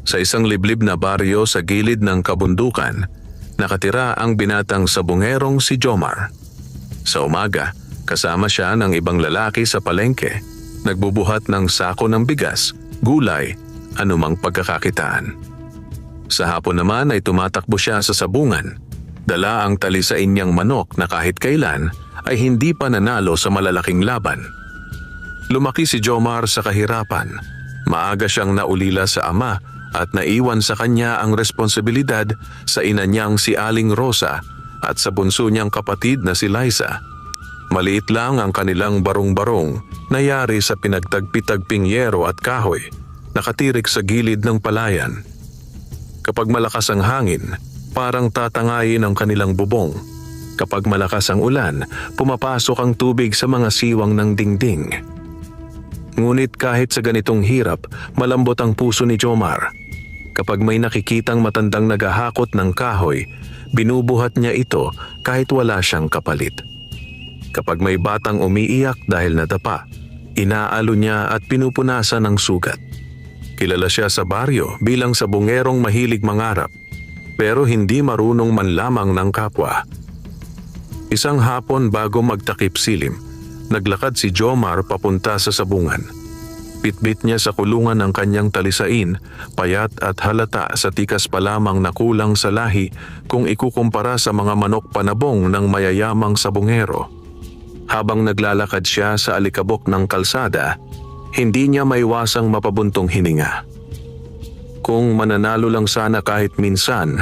Sa isang liblib na baryo sa gilid ng kabundukan, nakatira ang binatang sabungerong si Jomar. Sa umaga, kasama siya ng ibang lalaki sa palengke, nagbubuhat ng sako ng bigas, gulay, anumang pagkakakitaan. Sa hapon naman ay tumatakbo siya sa sabungan. Dala ang talisain niyang manok na kahit kailan ay hindi pa nanalo sa malalaking laban. Lumaki si Jomar sa kahirapan. Maaga siyang naulila sa ama at naiwan sa kanya ang responsibilidad sa ina niyang si Aling Rosa at sa bunso niyang kapatid na si Liza. Maliit lang ang kanilang barong-barong na yari sa pinagtagpi-tagping yero at kahoy, nakatirik sa gilid ng palayan. Kapag malakas ang hangin, parang tatangayin ang kanilang bubong. Kapag malakas ang ulan, pumapasok ang tubig sa mga siwang ng dingding. Ngunit kahit sa ganitong hirap, malambot ang puso ni Jomar. Kapag may nakikitang matandang naghahakot ng kahoy, binubuhat niya ito kahit wala siyang kapalit. Kapag may batang umiiyak dahil nadapa, inaalo niya at pinupunasan ng sugat. Kilala siya sa baryo bilang sabungerong mahilig mangarap, pero hindi marunong man lamang ng kapwa. Isang hapon bago magtakip silim, naglakad si Jomar papunta sa sabungan. Bitbit niya sa kulungan ng kanyang talisain, payat at halata sa tikas pa lamang na kulang sa lahi kung ikukumpara sa mga manok panabong ng mayayamang sabungero. Habang naglalakad siya sa alikabok ng kalsada, hindi niya maiwasang mapabuntong hininga. Kung mananalo lang sana kahit minsan,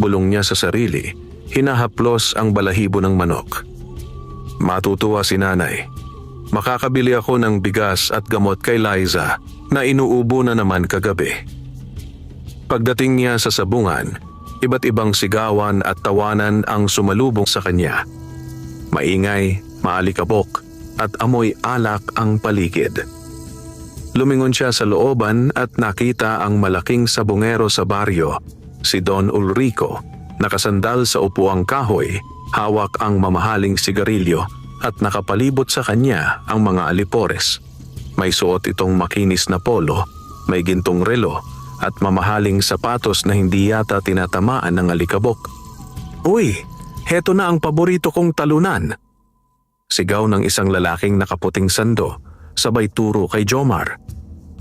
bulong niya sa sarili, hinahaplos ang balahibo ng manok. Matutuwa si nanay. Makakabili ako ng bigas at gamot kay Liza na inuubo na naman kagabi. Pagdating niya sa sabungan, iba't ibang sigawan at tawanan ang sumalubong sa kanya. Maingay, maalikabok at amoy alak ang paligid. Lumingon siya sa looban at nakita ang malaking sabungero sa baryo, si Don Ulrico, nakasandal sa upuang kahoy, hawak ang mamahaling sigarilyo at nakapalibot sa kanya ang mga alipores. May suot itong makinis na polo, may gintong relo at mamahaling sapatos na hindi yata tinatamaan ng alikabok. "Uy, heto na ang paborito kong talunan!" Sigaw ng isang lalaking nakaputing sando, sabay turo kay Jomar.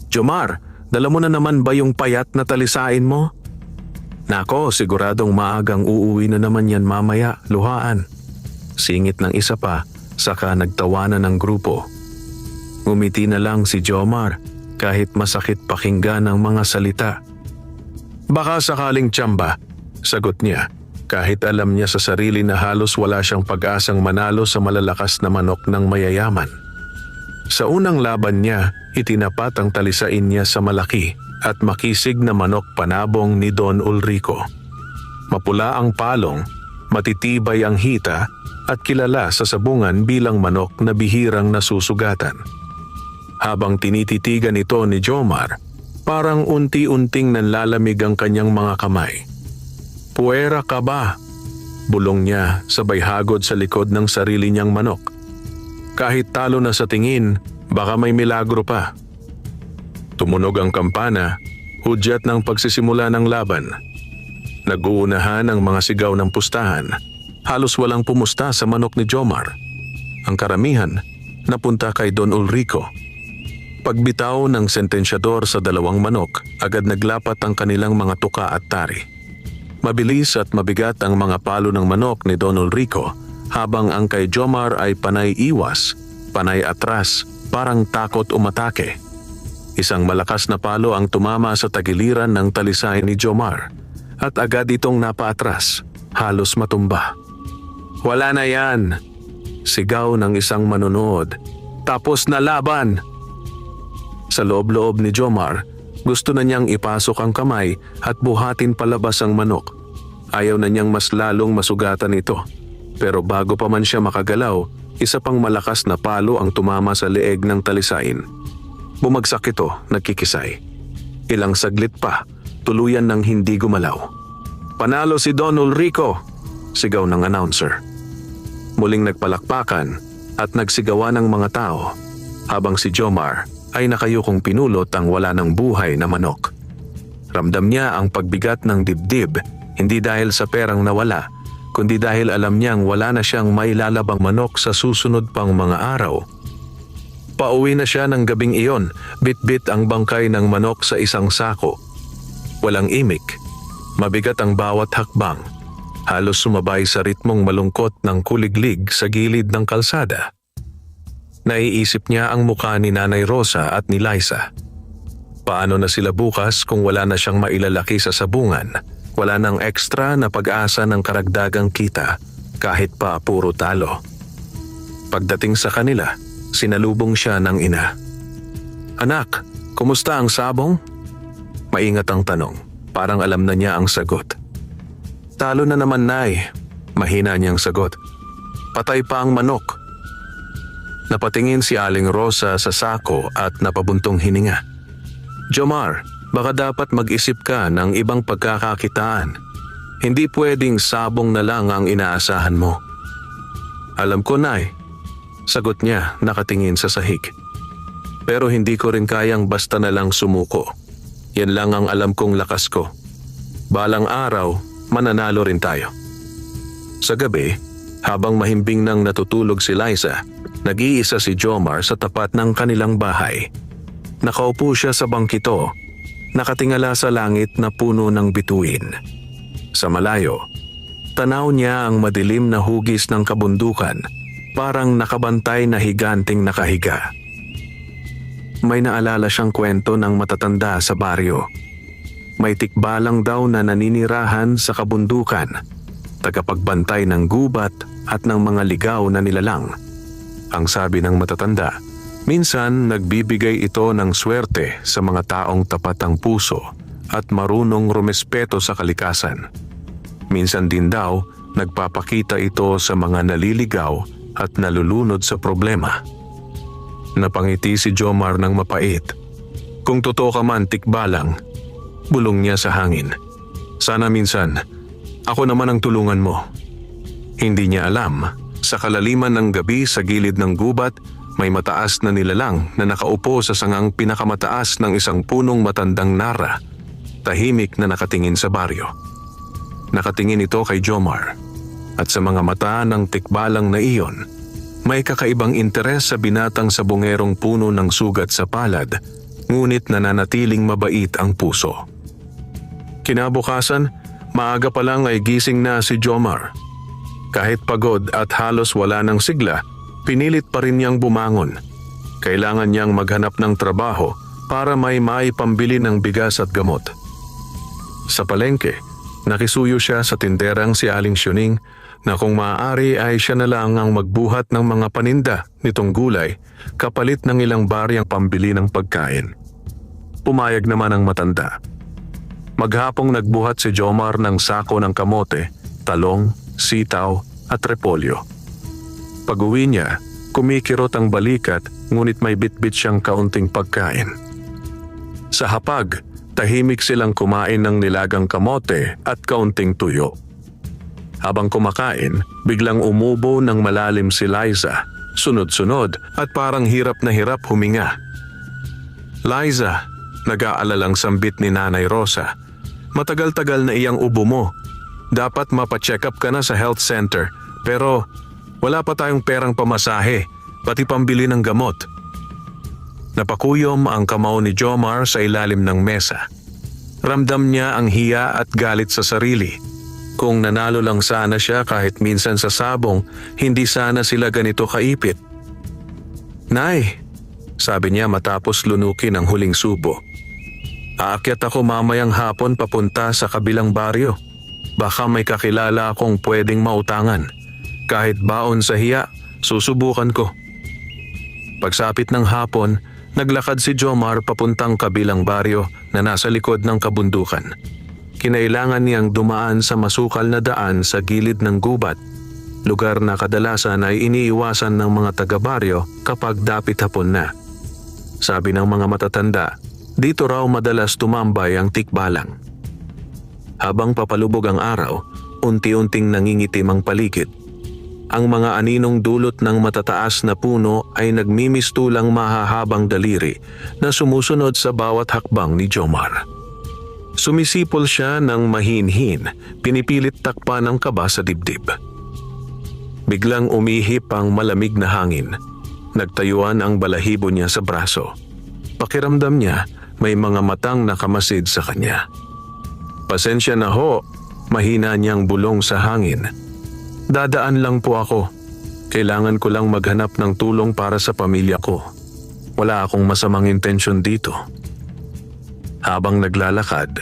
"Jomar, dala mo na naman ba yung payat na talisain mo?" "Nako, siguradong maagang uuwi na naman yan mamaya, luhaan." Singit ng isa pa, saka nagtawanan ng grupo. Ngumiti na lang si Jomar kahit masakit pakinggan ang mga salita. "Baka sakaling tsamba," sagot niya, kahit alam niya sa sarili na halos wala siyang pag-asang manalo sa malalakas na manok ng mayayaman. Sa unang laban niya, itinapat ang talisain niya sa malaki at makisig na manok panabong ni Don Ulrico. Mapula ang palong, matitibay ang hita at kilala sa sabungan bilang manok na bihirang nasusugatan. Habang tinititigan ito ni Jomar, parang unti-unting nanlalamig ang kanyang mga kamay. "Puwera ka ba?" bulong niya sabay hagod sa likod ng sarili niyang manok. Kahit talo na sa tingin, baka may milagro pa. Tumunog ang kampana, hudyat ng pagsisimula ng laban. Nag-uunahan ang mga sigaw ng pustahan. Halos walang pumusta sa manok ni Jomar. Ang karamihan napunta kay Don Ulrico. Pagbitaw ng sentensyador sa dalawang manok, agad naglapat ang kanilang mga tuka at tari. Mabilis at mabigat ang mga palo ng manok ni Don Ulrico, habang ang kay Jomar ay panay iwas, panay atras, parang takot umatake. Isang malakas na palo ang tumama sa tagiliran ng talisay ni Jomar at agad itong napaatras, halos matumba. "Wala na yan!" sigaw ng isang manonood. "Tapos na laban!" Sa loob-loob ni Jomar, gusto na niyang ipasok ang kamay at buhatin palabas ang manok. Ayaw na niyang mas lalong masugatan ito. Pero bago pa man siya makagalaw, isa pang malakas na palo ang tumama sa leeg ng talisain. Bumagsak ito, nagkikisay. Ilang saglit pa, tuluyan ng hindi gumalaw. "Panalo si Don Ulrico!" sigaw ng announcer. Muling nagpalakpakan at nagsigawan ng mga tao, habang si Jomar ay nakayukong pinulot ang wala ng buhay na manok. Ramdam niya ang pagbigat ng dibdib, hindi dahil sa perang nawala, kundi dahil alam niyang wala na siyang mailalabang manok sa susunod pang mga araw. Pauwi na siya ng gabing iyon, bit-bit ang bangkay ng manok sa isang sako. Walang imik, mabigat ang bawat hakbang, halos sumabay sa ritmong malungkot ng kuliglig sa gilid ng kalsada. Naiisip niya ang mukha ni Nanay Rosa at ni Liza. Paano na sila bukas kung wala na siyang mailalaki sa sabungan? Wala nang ekstra na pag-asa ng karagdagang kita, kahit pa puro talo. Pagdating sa kanila, sinalubong siya ng ina. "Anak, kumusta ang sabong?" Maingat ang tanong, parang alam na niya ang sagot. "Talo na naman, Nay," mahina niyang sagot. "Patay pa ang manok." Napatingin si Aling Rosa sa sako at napabuntong hininga. "Jomar, baka dapat mag-isip ka ng ibang pagkakakitaan. Hindi pwedeng sabong na lang ang inaasahan mo." "Alam ko, Nay," sagot niya nakatingin sa sahig. "Pero hindi ko rin kayang basta na lang sumuko. Yan lang ang alam kong lakas ko. Balang araw, mananalo rin tayo." Sa gabi, habang mahimbing nang natutulog si Liza, nag-iisa si Jomar sa tapat ng kanilang bahay. Nakaupo siya sa bangkito, nakatingala sa langit na puno ng bituin. Sa malayo, tanaw niya ang madilim na hugis ng kabundukan, parang nakabantay na higanting nakahiga. May naalala siyang kwento ng matatanda sa baryo. May tikbalang daw na naninirahan sa kabundukan, tagapagbantay ng gubat at ng mga ligaw na nilalang. Ang sabi ng matatanda, minsan nagbibigay ito ng swerte sa mga taong tapat ang puso at marunong rumespeto sa kalikasan. Minsan din daw nagpapakita ito sa mga naliligaw at nalulunod sa problema. Napangiti si Jomar ng mapait. "Kung totoo ka man, tikbalang," bulong niya sa hangin. "Sana minsan, ako naman ang tulungan mo." Hindi niya alam, sa kalaliman ng gabi sa gilid ng gubat, may mataas na nilalang na nakaupo sa sangang pinakamataas ng isang punong matandang nara, tahimik na nakatingin sa baryo. Nakatingin ito kay Jomar, at sa mga mata ng tikbalang na iyon, may kakaibang interes sa binatang sabungerong puno ng sugat sa palad, ngunit nananatiling mabait ang puso. Kinabukasan, maaga pa lang ay gising na si Jomar. Kahit pagod at halos wala ng sigla, pinilit pa rin niyang bumangon. Kailangan niyang maghanap ng trabaho para may maipambili ng bigas at gamot. Sa palengke, nakisuyo siya sa tinderang si Aling Syuning na kung maaari ay siya na lang ang magbuhat ng mga paninda nitong gulay kapalit ng ilang baryang pambili ng pagkain. Pumayag naman ang matanda. Maghapong nagbuhat si Jomar ng sako ng kamote, talong, sitaw at repolyo. Pag-uwi niya, kumikirot ang balikat ngunit may bitbit siyang kaunting pagkain. Sa hapag, tahimik silang kumain ng nilagang kamote at kaunting tuyo. Habang kumakain, biglang umubo ng malalim si Liza, sunod-sunod at parang hirap na hirap huminga. "Liza," nag-aalalang sambit ni Nanay Rosa, "matagal-tagal na iyang ubo mo. Dapat mapacheck up ka na sa health center, pero wala pa tayong perang pamasahe, pati pambili ng gamot." Napakuyom ang kamao ni Jomar sa ilalim ng mesa. Ramdam niya ang hiya at galit sa sarili. Kung nanalo lang sana siya kahit minsan sa sabong, hindi sana sila ganito kaipit. "Nay," sabi niya matapos lunukin ang huling subo. "Aakyat ako mamayang hapon papunta sa kabilang baryo. Baka may kakilala akong pwedeng mautangan. Kahit baon sa hiya, susubukan ko." Pagsapit ng hapon, naglakad si Jomar papuntang kabilang baryo na nasa likod ng kabundukan. Kinailangan niyang dumaan sa masukal na daan sa gilid ng gubat, lugar na kadalasan ay iniiwasan ng mga taga-baryo kapag dapit hapon na. Sabi ng mga matatanda, dito raw madalas tumambay ang tikbalang. Habang papalubog ang araw, unti-unting nangingitim ang paligid. Ang mga aninong dulot ng matataas na puno ay nagmimistulang mahahabang daliri na sumusunod sa bawat hakbang ni Jomar. Sumisipol siya ng mahinhin, pinipilit takpan ng kaba sa dibdib. Biglang umihip ang malamig na hangin. Nagtayuan ang balahibo niya sa braso. Pakiramdam niya may mga matang nakamasid sa kanya. Pasensya na ho, mahina niyang bulong sa hangin. Dadaan lang po ako. Kailangan ko lang maghanap ng tulong para sa pamilya ko. Wala akong masamang intensyon dito. Habang naglalakad,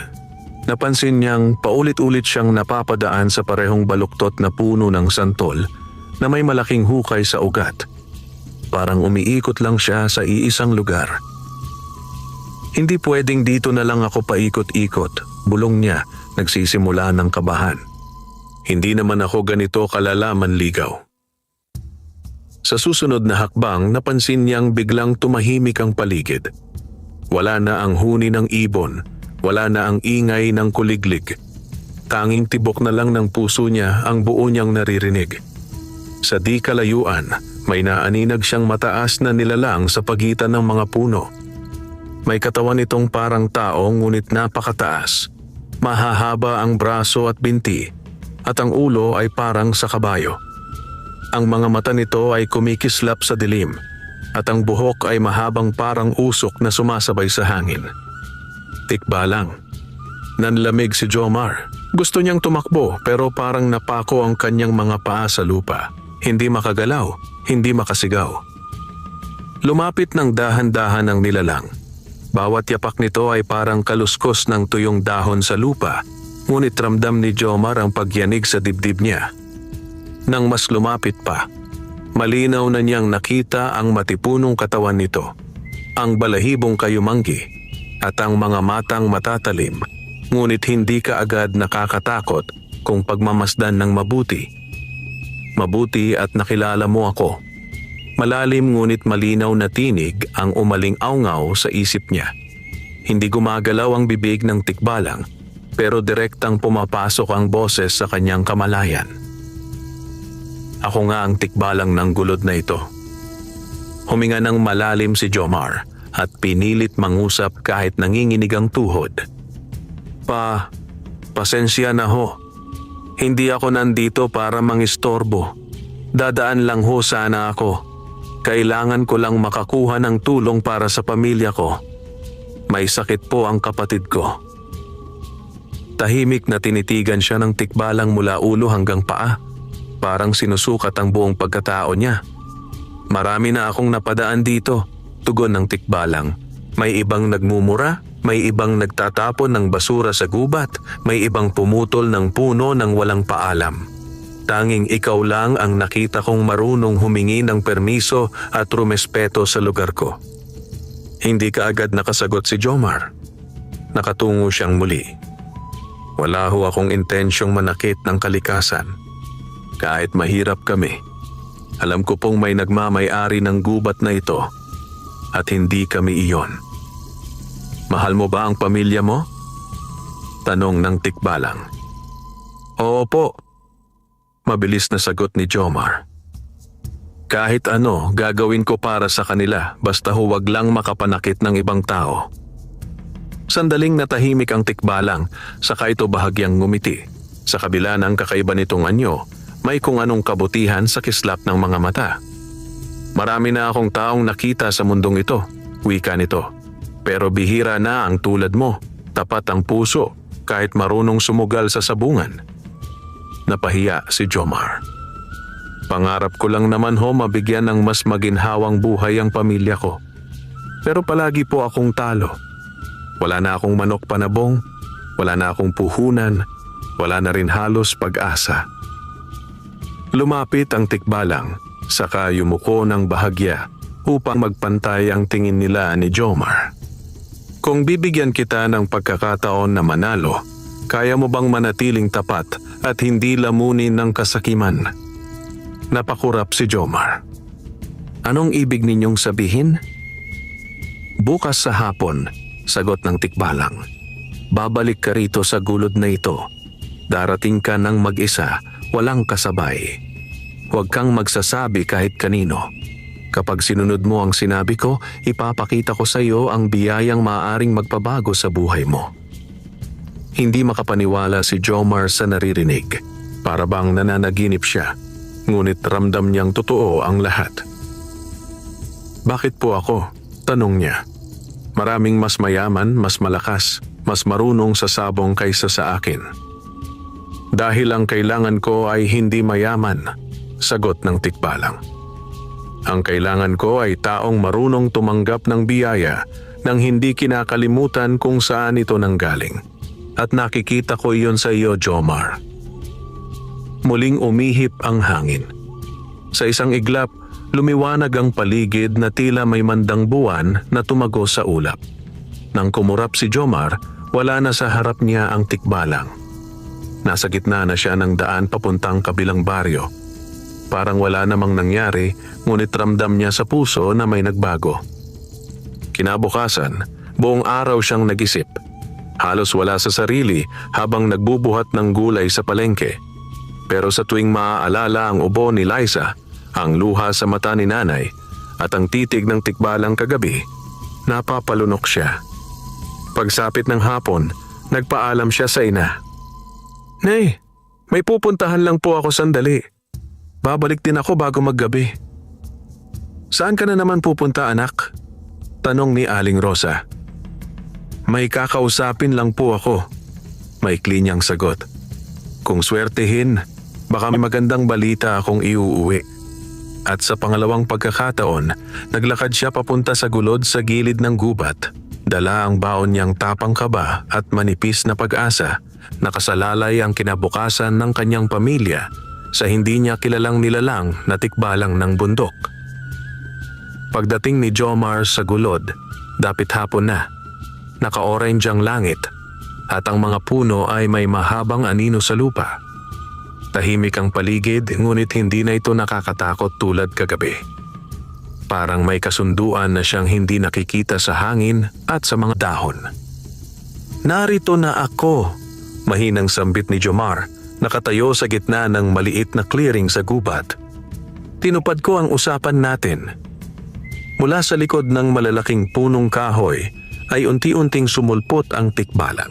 napansin niyang paulit-ulit siyang napapadaan sa parehong baluktot na puno ng santol na may malaking hukay sa ugat. Parang umiikot lang siya sa iisang lugar. Hindi pwedeng dito na lang ako paikot-ikot, bulong niya, nagsisimula ng kabahan. Hindi naman ako ganito kalala manligaw. Sa susunod na hakbang, napansin niyang biglang tumahimik ang paligid. Wala na ang huni ng ibon, wala na ang ingay ng kuliglig. Tanging tibok na lang ng puso niya ang buo niyang naririnig. Sa di kalayuan, may naaninag siyang mataas na nilalang sa pagitan ng mga puno. May katawan itong parang tao ngunit napakataas. Mahahaba ang braso at binti, at ang ulo ay parang sa kabayo. Ang mga mata nito ay kumikislap sa dilim, at ang buhok ay mahabang parang usok na sumasabay sa hangin. Tikbalang. Nanlamig si Jomar. Gusto niyang tumakbo pero parang napako ang kanyang mga paa sa lupa. Hindi makagalaw, hindi makasigaw. Lumapit ng dahan-dahan ang nilalang. Bawat yapak nito ay parang kaluskos ng tuyong dahon sa lupa, ngunit ramdam ni Jomar ang pagyanig sa dibdib niya. Nang mas lumapit pa, malinaw na niyang nakita ang matipunong katawan nito, ang balahibong kayumanggi at ang mga matang matatalim, ngunit hindi kaagad nakakatakot kung pagmamasdan ng mabuti. Mabuti at nakilala mo ako. Malalim ngunit malinaw na tinig ang umaling awngaw sa isip niya. Hindi gumagalaw ang bibig ng tikbalang, pero direktang pumapasok ang boses sa kanyang kamalayan. Ako nga ang tikbalang ng gulod na ito. Huminga ng malalim si Jomar at pinilit mangusap kahit nanginginig ang tuhod. Pasensya na ho. Hindi ako nandito para mangistorbo. Dadaan lang ho sana ako. Kailangan ko lang makakuha ng tulong para sa pamilya ko. May sakit po ang kapatid ko. Tahimik na tinitigan siya ng tikbalang mula ulo hanggang paa. Parang sinusukat ang buong pagkatao niya. Marami na akong napadaan dito, tugon ng tikbalang. May ibang nagmumura, may ibang nagtatapon ng basura sa gubat, may ibang pumutol ng puno ng walang paalam. Tanging ikaw lang ang nakita kong marunong humingi ng permiso at rumespeto sa lugar ko. Hindi kaagad nakasagot si Jomar. Nakatungo siyang muli. Wala ho akong intensyong manakit ng kalikasan. Kahit mahirap kami, alam ko pong may nagmamay-ari ng gubat na ito at hindi kami iyon. Mahal mo ba ang pamilya mo? Tanong ng tikbalang. Oo po. Mabilis na sagot ni Jomar. Kahit ano, gagawin ko para sa kanila basta huwag lang makapanakit ng ibang tao. Sandaling natahimik ang tikbalang, saka ito bahagyang ngumiti. Sa kabila ng kakaiba nitong anyo, may kung anong kabutihan sa kislap ng mga mata. Marami na akong taong nakita sa mundong ito, wika nito. Pero bihira na ang tulad mo, tapat ang puso, kahit marunong sumugal sa sabungan. Napahiya si Jomar. Pangarap ko lang naman ho mabigyan ng mas maginhawang buhay ang pamilya ko. Pero palagi po akong talo. Wala na akong manok panabong, wala na akong puhunan, wala na rin halos pag-asa. Lumapit ang tikbalang, saka yumuko ng bahagya upang magpantay ang tingin nila ni Jomar. Kung bibigyan kita ng pagkakataon na manalo, kaya mo bang manatiling tapat at hindi lamunin ng kasakiman? Napakurap si Jomar. Anong ibig ninyong sabihin? Bukas sa hapon, sagot ng tikbalang. Babalik ka rito sa gulod na ito. Darating ka ng mag-isa, walang kasabay. Huwag kang magsasabi kahit kanino. Kapag sinunod mo ang sinabi ko, ipapakita ko sa iyo ang biyayang maaaring magpabago sa buhay mo. Hindi makapaniwala si Jomar sa naririnig. Para bang nananaginip siya, ngunit ramdam niyang totoo ang lahat. "Bakit po ako?" tanong niya. "Maraming mas mayaman, mas malakas, mas marunong sa sabong kaysa sa akin." "Dahil ang kailangan ko ay hindi mayaman," sagot ng tikbalang. "Ang kailangan ko ay taong marunong tumanggap ng biyaya nang hindi kinakalimutan kung saan ito nanggaling. At nakikita ko iyon sa iyo, Jomar." Muling umihip ang hangin. Sa isang iglap, lumiwanag ang paligid na tila may mandang buwan na tumago sa ulap. Nang kumurap si Jomar, wala na sa harap niya ang tikbalang. Nasa gitna na siya ng daan papuntang kabilang baryo. Parang wala namang nangyari, ngunit ramdam niya sa puso na may nagbago. Kinabukasan, buong araw siyang nag-isip. Halos wala sa sarili habang nagbubuhat ng gulay sa palengke. Pero sa tuwing maaalala ang ubo ni Liza, ang luha sa mata ni nanay, at ang titig ng tikbalang kagabi, napapalunok siya. Pagsapit ng hapon, nagpaalam siya sa ina. "Nay, may pupuntahan lang po ako sandali. Babalik din ako bago maggabi." "Saan ka na naman pupunta, anak?" tanong ni Aling Rosa. "May kakausapin lang po ako," maikli niyang sagot. "Kung swertehin, baka may magandang balita akong iuuwi." At sa pangalawang pagkakataon, naglakad siya papunta sa gulod sa gilid ng gubat. Dala ang baon niyang tapang kaba at manipis na pag-asa. Nakasalalay ang kinabukasan ng kanyang pamilya sa hindi niya kilalang nilalang na tikbalang ng bundok. Pagdating ni Jomar sa gulod, dapit hapon na. Naka-orange ang langit at ang mga puno ay may mahabang anino sa lupa. Tahimik ang paligid, ngunit hindi na ito nakakatakot tulad kagabi. Parang may kasunduan na siyang hindi nakikita sa hangin at sa mga dahon. "Narito na ako," mahinang sambit ni Jomar, nakatayo sa gitna ng maliit na clearing sa gubat. "Tinupad ko ang usapan natin." Mula sa likod ng malalaking punong kahoy ay unti-unting sumulpot ang tikbalang.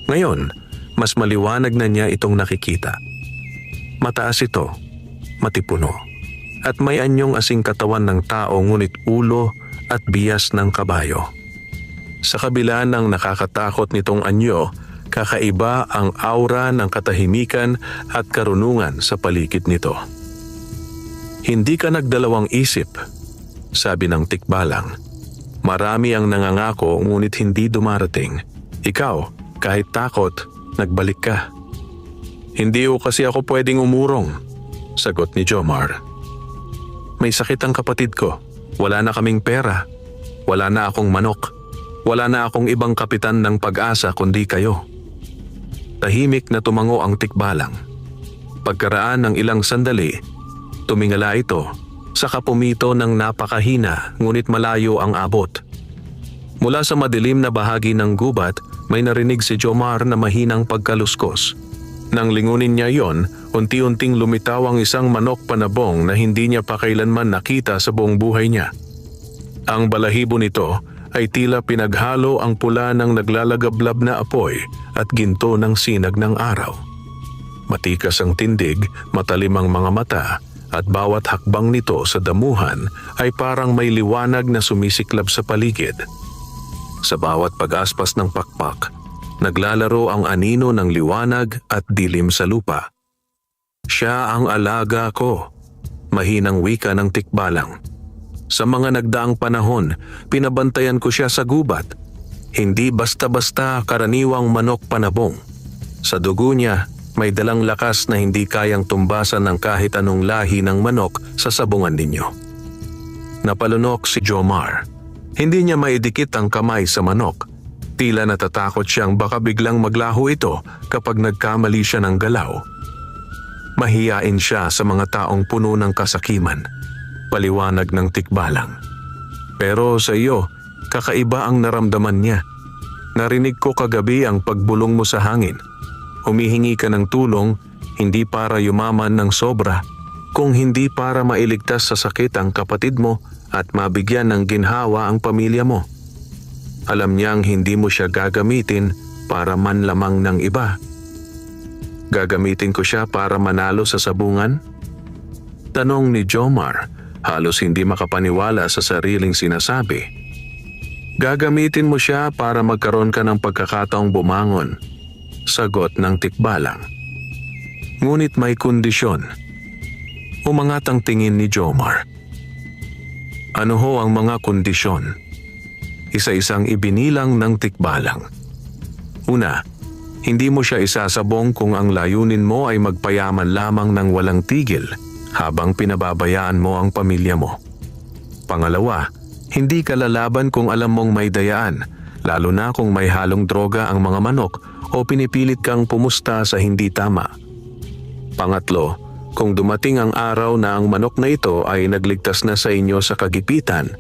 Ngayon, mas maliwanag na niya itong nakikita. Mataas ito, matipuno, at may anyong asing katawan ng tao ngunit ulo at bias ng kabayo. Sa kabila ng nakakatakot nitong anyo, kakaiba ang aura ng katahimikan at karunungan sa paligid nito. "Hindi ka nagdalawang isip," sabi ng tikbalang. "Marami ang nangangako ngunit hindi dumarating. Ikaw, kahit takot, nagbalik ka." "Hindi o kasi ako pwedeng umurong," sagot ni Jomar. "May sakit ang kapatid ko. Wala na kaming pera. Wala na akong manok. Wala na akong ibang kapitan ng pag-asa kundi kayo." Tahimik na tumango ang tikbalang. Pagkaraan ng ilang sandali, tumingala ito, saka pumito ng napakahina ngunit malayo ang abot. Mula sa madilim na bahagi ng gubat, may narinig si Jomar na mahinang pagkaluskos. Nang lingunin niya yon, unti-unting lumitaw ang isang manok panabong na hindi niya pa kailanman nakita sa buong buhay niya. Ang balahibo nito ay tila pinaghalo ang pula ng naglalagablab na apoy at ginto ng sinag ng araw. Matikas ang tindig, matalim ang mga mata, at bawat hakbang nito sa damuhan ay parang may liwanag na sumisiklab sa paligid. Sa bawat pag-aspas ng pakpak, naglalaro ang anino ng liwanag at dilim sa lupa. "Siya ang alaga ko," mahinang wika ng tikbalang. "Sa mga nagdaang panahon, pinabantayan ko siya sa gubat. Hindi basta-basta karaniwang manok panabong. Sa dugo niya, may dalang lakas na hindi kayang tumbasan ng kahit anong lahi ng manok sa sabungan ninyo." Napalunok si Jomar. Hindi niya maidikit ang kamay sa manok. Tila natatakot siyang baka biglang maglaho ito kapag nagkamali siya ng galaw. Mahiyain siya sa mga taong puno ng kasakiman, paliwanag ng tikbalang. "Pero sa iyo, kakaiba ang naramdaman niya. Narinig ko kagabi ang pagbulong mo sa hangin. Humihingi ka ng tulong, hindi para yumaman ng sobra, kung hindi para mailigtas sa sakit ang kapatid mo at mabigyan ng ginhawa ang pamilya mo. Alam niyang hindi mo siya gagamitin para manlamang ng iba? Gagamitin ko siya para manalo sa sabungan? Tanong ni Jomar, halos hindi makapaniwala sa sariling sinasabi. Gagamitin mo siya para magkaroon ka ng pagkakataong bumangon. Sagot ng tikbalang. Ngunit may kondisyon. Umangat ang tingin ni Jomar. Ano ho ang mga kondisyon? Isa-isang ibinilang ng tikbalang. Una, hindi mo siya isasabong kung ang layunin mo ay magpayaman lamang ng walang tigil habang pinababayaan mo ang pamilya mo. Pangalawa, hindi ka lalaban kung alam mong may dayaan, lalo na kung may halong droga ang mga manok o pinipilit kang pumusta sa hindi tama. Pangatlo, kung dumating ang araw na ang manok na ito ay nagligtas na sa inyo sa kagipitan,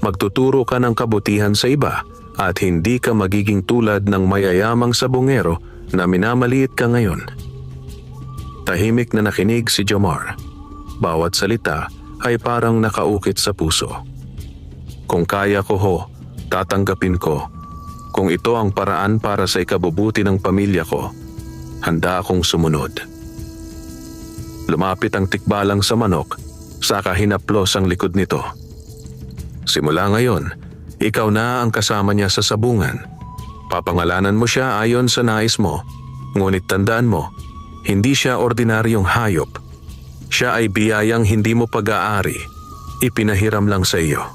magtuturo ka ng kabutihan sa iba at hindi ka magiging tulad ng mayayamang sabungero na minamaliit ka ngayon. Tahimik na nakinig si Jomar. Bawat salita ay parang nakaukit sa puso. Kung kaya ko ho, tatanggapin ko. Kung ito ang paraan para sa ikabubuti ng pamilya ko, handa akong sumunod. Lumapit ang tikbalang sa manok, saka hinaplos ang likod nito. Simula ngayon, ikaw na ang kasama niya sa sabungan. Papangalanan mo siya ayon sa nais mo, ngunit tandaan mo, hindi siya ordinaryong hayop. Siya ay biyayang hindi mo pag-aari, ipinahiram lang sa iyo.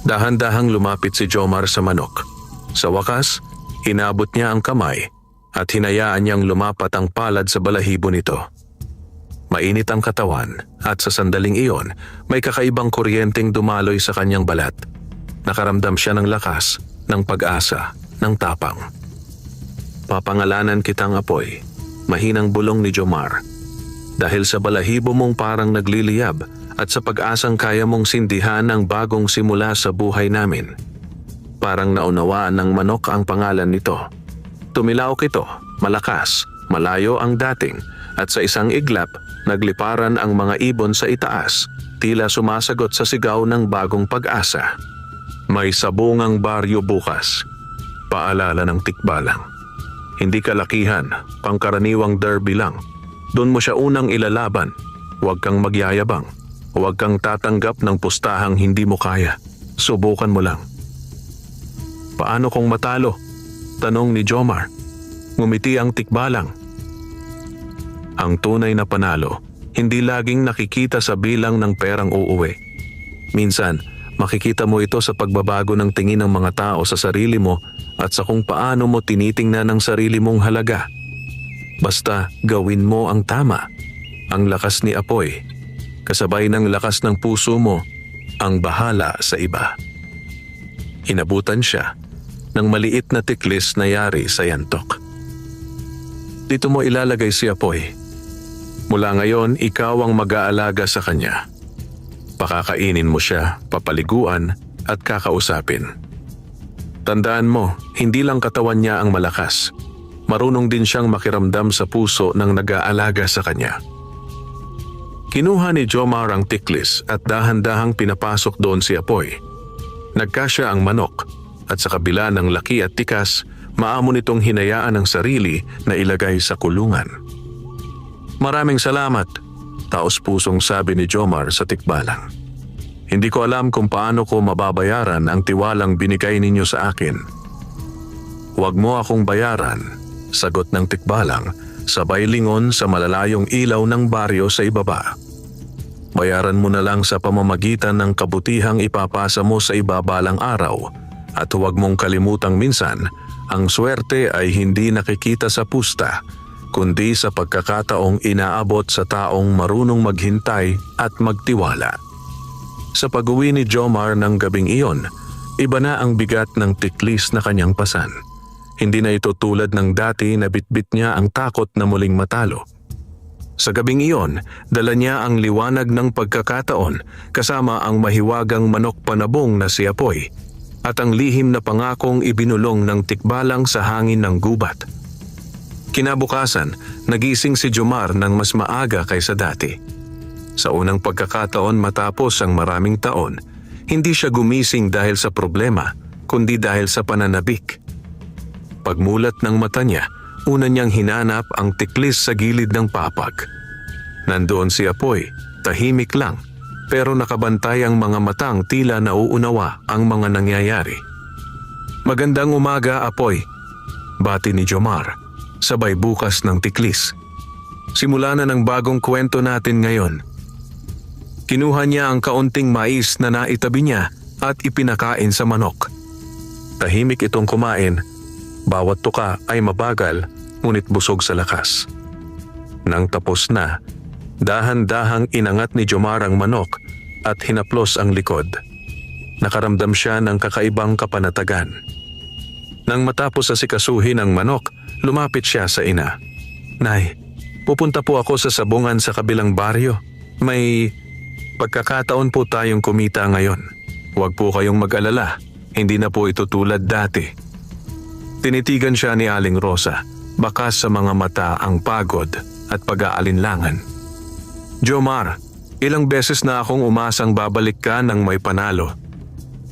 Dahan-dahang lumapit si Jomar sa manok. Sa wakas, inabot niya ang kamay at hinayaan niyang lumapat ang palad sa balahibo nito. Mainit ang katawan at sa sandaling iyon, may kakaibang kuryenteng dumaloy sa kanyang balat. Nakaramdam siya ng lakas, ng pag-asa, ng tapang. Papangalanan kitang Apoy, mahinang bulong ni Jomar. Dahil sa balahibo mong parang nagliliyab at sa pag-asang kaya mong sindihan ang bagong simula sa buhay namin. Parang naunawaan ng manok ang pangalan nito. Tumilaok ito, malakas, malayo ang dating, at sa isang iglap, nagliparan ang mga ibon sa itaas, tila sumasagot sa sigaw ng bagong pag-asa. May sabungang baryo bukas. Paalala ng tikbalang. Hindi kalakihan, pangkaraniwang derby lang. Doon mo siya unang ilalaban. Huwag kang magyayabang. Huwag kang tatanggap ng pustahang hindi mo kaya. Subukan mo lang. Paano kung matalo? Tanong ni Jomar. Ngumiti ang tikbalang. Ang tunay na panalo, hindi laging nakikita sa bilang ng perang uuwi. Minsan, makikita mo ito sa pagbabago ng tingin ng mga tao sa sarili mo at sa kung paano mo tinitingnan ang sarili mong halaga. Basta gawin mo ang tama. Ang lakas ni Apoy, kasabay ng lakas ng puso mo, ang bahala sa iba. Inabutan siya ng maliit na tiklis na yari sa yantok. Dito mo ilalagay si Apoy. Mula ngayon, ikaw ang mag-aalaga sa kanya. Pakakainin mo siya, papaliguan at kakausapin. Tandaan mo, hindi lang katawan niya ang malakas. Marunong din siyang makiramdam sa puso ng nag-aalaga sa kanya. Kinuha ni Jomar ang tiklis at dahan-dahang pinapasok doon si Apoy. Nagkasya ang manok at sa kabila ng laki at tikas, maamo nitong hinayaan ang sarili na ilagay sa kulungan. Maraming salamat, taos-pusong sabi ni Jomar sa tikbalang. Hindi ko alam kung paano ko mababayaran ang tiwalang binigay ninyo sa akin. Huwag mo akong bayaran, sagot ng tikbalang, sabay lingon sa malalayong ilaw ng baryo sa ibaba. Bayaran mo na lang sa pamamagitan ng kabutihang ipapasa mo sa ibabalang araw at huwag mong kalimutang minsan, ang swerte ay hindi nakikita sa pusta, kundi sa pagkakataong inaabot sa taong marunong maghintay at magtiwala. Sa pag-uwi ni Jomar ng gabing iyon, iba na ang bigat ng tiklis na kanyang pasan. Hindi na ito tulad ng dati na bitbit niya ang takot na muling matalo. Sa gabing iyon, dala niya ang liwanag ng pagkakataon kasama ang mahiwagang manok panabong na si Apoy at ang lihim na pangakong ibinulong ng tikbalang sa hangin ng gubat. Kinabukasan, nagising si Jomar ng mas maaga kaysa dati. Sa unang pagkakataon matapos ang maraming taon, hindi siya gumising dahil sa problema, kundi dahil sa pananabik. Pagmulat ng mata niya, una niyang hinanap ang tiklis sa gilid ng papag. Nandoon si Apoy, tahimik lang, pero nakabantay ang mga matang tila nauunawa ang mga nangyayari. "Magandang umaga, Apoy," bati ni Jomar, sabay bukas ng tiklis. "Simula na ng bagong kwento natin ngayon." Kinuha niya ang kaunting mais na naitabi niya at ipinakain sa manok. Tahimik itong kumain. Bawat tuka ay mabagal, ngunit busog sa lakas. Nang tapos na, dahan-dahang inangat ni Jomar ang manok at hinaplos ang likod. Nakaramdam siya ng kakaibang kapanatagan. Nang matapos asikasuhin ang manok, lumapit siya sa ina. "Nay, pupunta po ako sa sabungan sa kabilang baryo. May pagkakataon po tayong kumita ngayon. Huwag po kayong mag-alala, hindi na po ito tulad dati." Tinitigan siya ni Aling Rosa, bakas sa mga mata ang pagod at pag-aalinlangan. "Jomar, ilang beses na akong umasang babalik ka ng may panalo.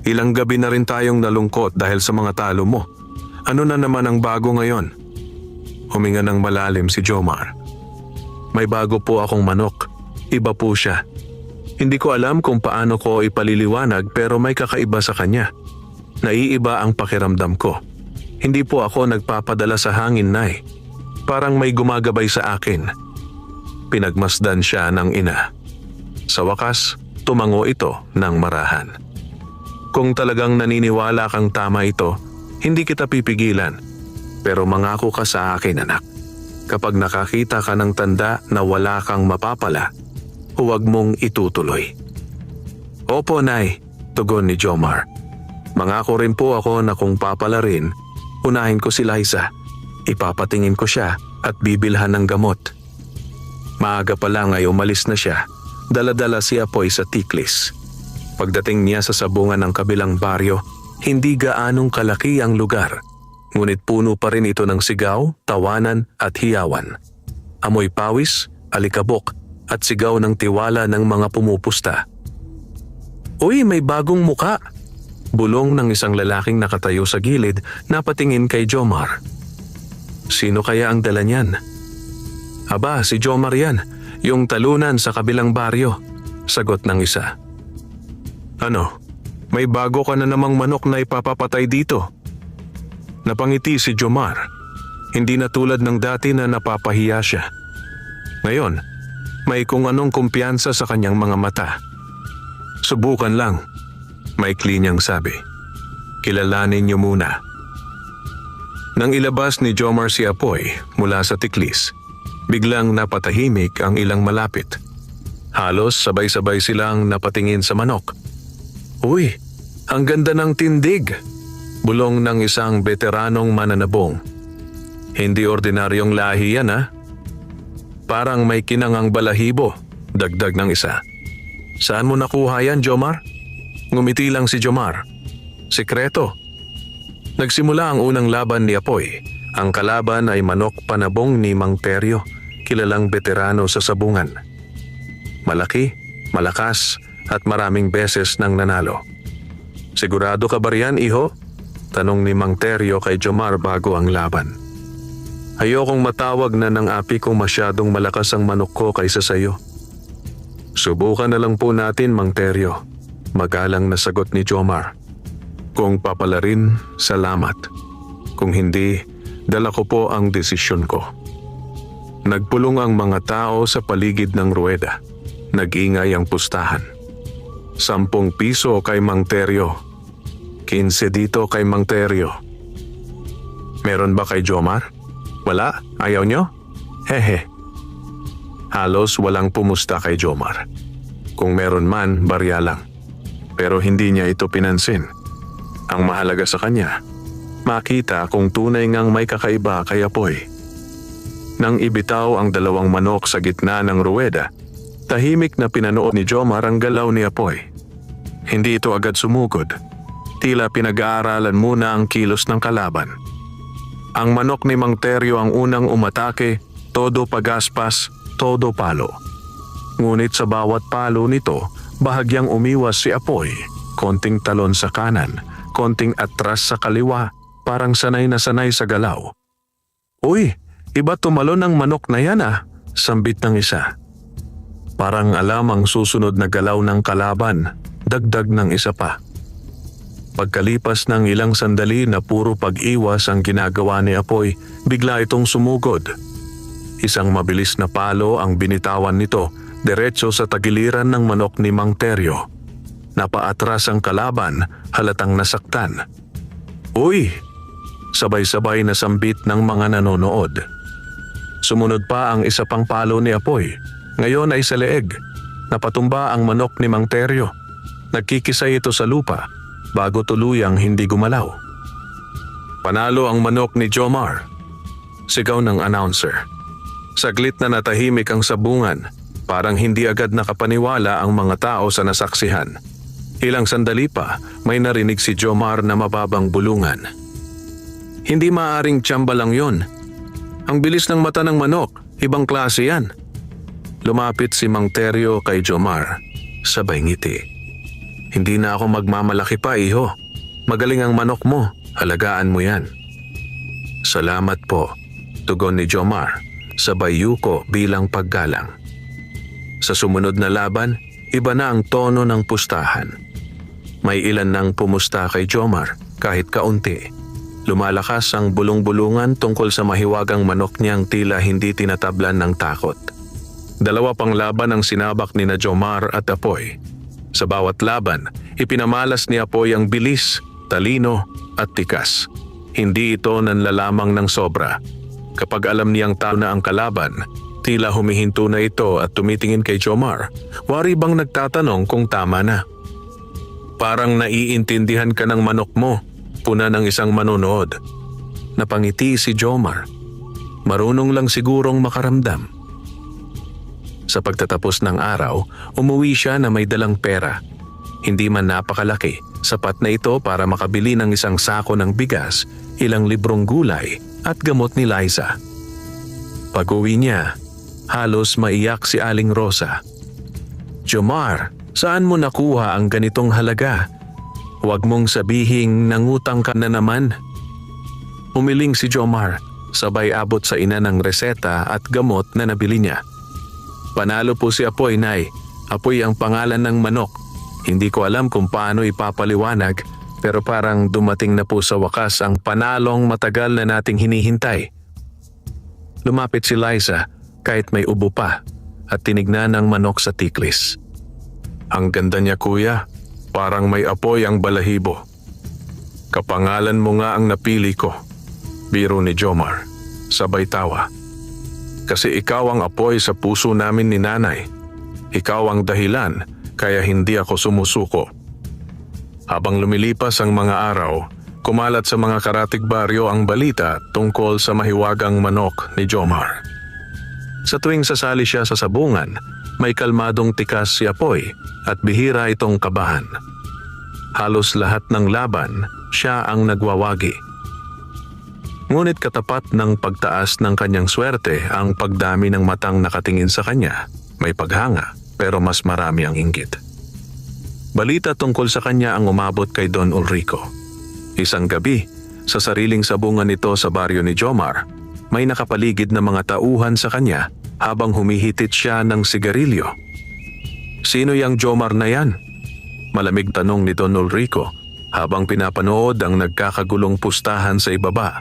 Ilang gabi na rin tayong nalungkot dahil sa mga talo mo. Ano na naman ang bago ngayon?" Huminga ng malalim si Jomar. "May bago po akong manok. Iba po siya. Hindi ko alam kung paano ko ipaliliwanag pero may kakaiba sa kanya. Naiiba ang pakiramdam ko. Hindi po ako nagpapadala sa hangin, Nay. Parang may gumagabay sa akin." Pinagmasdan siya ng ina. Sa wakas, tumango ito ng marahan. "Kung talagang naniniwala kang tama ito, hindi kita pipigilan. Pero mangako ka sa akin, anak. Kapag nakakita ka ng tanda na wala kang mapapala, huwag mong itutuloy." "Opo, Nay," tugon ni Jomar. "Mangako rin po ako na kung papala rin, unahin ko si Liza. Ipapatingin ko siya at bibilhan ng gamot." Maaga pa lang ay umalis na siya. Dala-dala si Apoy sa tiklis. Pagdating niya sa sabungan ng kabilang baryo, hindi gaanong kalaki ang lugar. Ngunit puno pa rin ito ng sigaw, tawanan at hiyawan. Amoy pawis, alikabok at sigaw ng tiwala ng mga pumupusta. "Uy, may bagong muka!" Bulong ng isang lalaking nakatayo sa gilid na patingin kay Jomar. "Sino kaya ang dala niyan?" "Aba, si Jomar yan, yung talunan sa kabilang baryo," sagot ng isa. "Ano, may bago ka na namang manok na ipapapatay dito?" Napangiti si Jomar. Hindi na tulad ng dati na napapahiya siya. Ngayon, may kung anong kumpiyansa sa kanyang mga mata. "Subukan lang," maikli niyang sabi. "Kilalanin niyo muna." Nang ilabas ni Jomar si Apoy mula sa tiklis, biglang napatahimik ang ilang malapit. Halos sabay-sabay silang napatingin sa manok. "Uy, ang ganda ng tindig!" Bulong ng isang veteranong mananabong. "Hindi ordinaryong lahi yan, ha? Parang may kinangang balahibo," dagdag ng isa. "Saan mo nakuha yan, Jomar?" Ngumiti lang si Jomar. "Sikreto." Nagsimula ang unang laban ni Apoy. Ang kalaban ay manok panabong ni Mang Teryo, kilalang veterano sa sabungan. Malaki, malakas at maraming beses nang nanalo. "Sigurado ka ba riyan, iho?" tanong ni Mang Teryo kay Jomar bago ang laban. "Ayokong matawag na ng api kung masyadong malakas ang manok ko kaysa sayo." "Subukan na lang po natin, Mang Teryo," magalang na sagot ni Jomar. "Kung papala rin, salamat. Kung hindi, dala ko po ang desisyon ko." Nagpulong ang mga tao sa paligid ng ruweda. Nag-ingay ang pustahan. 10 piso kay Mang Teryo. 15 dito kay Mang Teryo. "Meron ba kay Jomar?" "Wala? Ayaw nyo?" "Hehe." Halos walang pumusta kay Jomar. Kung meron man, barya lang. Pero hindi niya ito pinansin. Ang mahalaga sa kanya, makita kung tunay ngang may kakaiba kay Apoy. Nang ibitaw ang 2 manok sa gitna ng ruweda, tahimik na pinanood ni Jomar ang galaw ni Apoy. Hindi ito agad sumugod. Tila pinag-aaralan muna ang kilos ng kalaban. Ang manok ni Mang Teryo ang unang umatake, todo pagaspas, todo palo. Ngunit sa bawat palo nito, bahagyang umiwas si Apoy. Konting talon sa kanan, konting atras sa kaliwa, parang sanay na sanay sa galaw. "Uy, iba tumalon ng manok na yan ah," sambit ng isa. Parang alam ang susunod na galaw ng kalaban, dagdag ng isa pa. Pagkalipas ng ilang sandali na puro pag-iwas ang ginagawa ni Apoy, bigla itong sumugod. Isang mabilis na palo ang binitawan nito, diretso sa tagiliran ng manok ni Mang Teryo. Napaatras ang kalaban, halatang nasaktan. "Uy!" sabay-sabay na sambit ng mga nanonood. Sumunod pa ang isa pang palo ni Apoy. Ngayon ay sa leeg. Napatumba ang manok ni Mang Teryo. Nagkikisay ito sa lupa bago tuluyang hindi gumalaw. "Panalo ang manok ni Jomar," sigaw ng announcer. Saglit na natahimik ang sabungan. Parang hindi agad nakapaniwala ang mga tao sa nasaksihan. Ilang sandali pa, may narinig si Jomar na mababang bulungan. "Hindi maaaring tsamba lang yon. Ang bilis ng mata ng manok, ibang klase yan." Lumapit si Mang Teryo kay Jomar, sabay ngiti. "Hindi na ako magmamalaki pa, iho. Magaling ang manok mo, halagaan mo yan." "Salamat po," tugon ni Jomar, sabay yuko bilang paggalang. Sa sumunod na laban, iba na ang tono ng pustahan. May ilan nang pumusta kay Jomar kahit kaunti. Lumalakas ang bulong-bulungan tungkol sa mahiwagang manok niyang tila hindi tinatablan ng takot. Dalawa pang laban ang sinabak ni na Jomar at Apoy. Sa bawat laban, ipinamalas ni Apoy ang bilis, talino at tikas. Hindi ito nanlalamang ng sobra. Kapag alam niyang talo na ang kalaban, tila humihinto na ito at tumitingin kay Jomar. Wari bang nagtatanong kung tama na? "Parang naiintindihan ka ng manok mo," puna ng isang manonood. Napangiti si Jomar. Marunong lang sigurong makaramdam. Sa pagtatapos ng araw, umuwi siya na may dalang pera. Hindi man napakalaki, sapat na ito para makabili ng isang sako ng bigas, ilang librong gulay at gamot ni Liza. Pag-uwi niya, halos maiyak si Aling Rosa. "Jomar, saan mo nakuha ang ganitong halaga? Huwag mong sabihing nangutang ka na naman." Umiling si Jomar, sabay abot sa ina ng reseta at gamot na nabili niya. "Panalo po si Apoy, Nay. Apoy ang pangalan ng manok. Hindi ko alam kung paano ipapaliwanag, pero parang dumating na po sa wakas ang panalong matagal na nating hinihintay." Lumapit si Liza kahit may ubo pa at tinignan ang manok sa tiklis. "Ang ganda niya, kuya. Parang may apoy ang balahibo." "Kapangalan mo nga ang napili ko," biro ni Jomar, sabay tawa. "Kasi ikaw ang apoy sa puso namin ni nanay. Ikaw ang dahilan kaya hindi ako sumusuko." Habang lumilipas ang mga araw, kumalat sa mga karatig baryo ang balita tungkol sa mahiwagang manok ni Jomar. Sa tuwing sasali siya sa sabungan, may kalmadong tikas si Apoy at bihira itong kabahan. Halos lahat ng laban, siya ang nagwawagi. Ngunit katapat ng pagtaas ng kanyang swerte ang pagdami ng matang nakatingin sa kanya. May paghanga pero mas marami ang inggit. Balita tungkol sa kanya ang umabot kay Don Ulrico. Isang gabi, sa sariling sabungan nito sa baryo ni Jomar, may nakapaligid na mga tauhan sa kanya habang humihitit siya ng sigarilyo. "Sino yang Jomar na yan?" Malamig tanong ni Don Ulrico habang pinapanood ang nagkakagulong pustahan sa ibaba.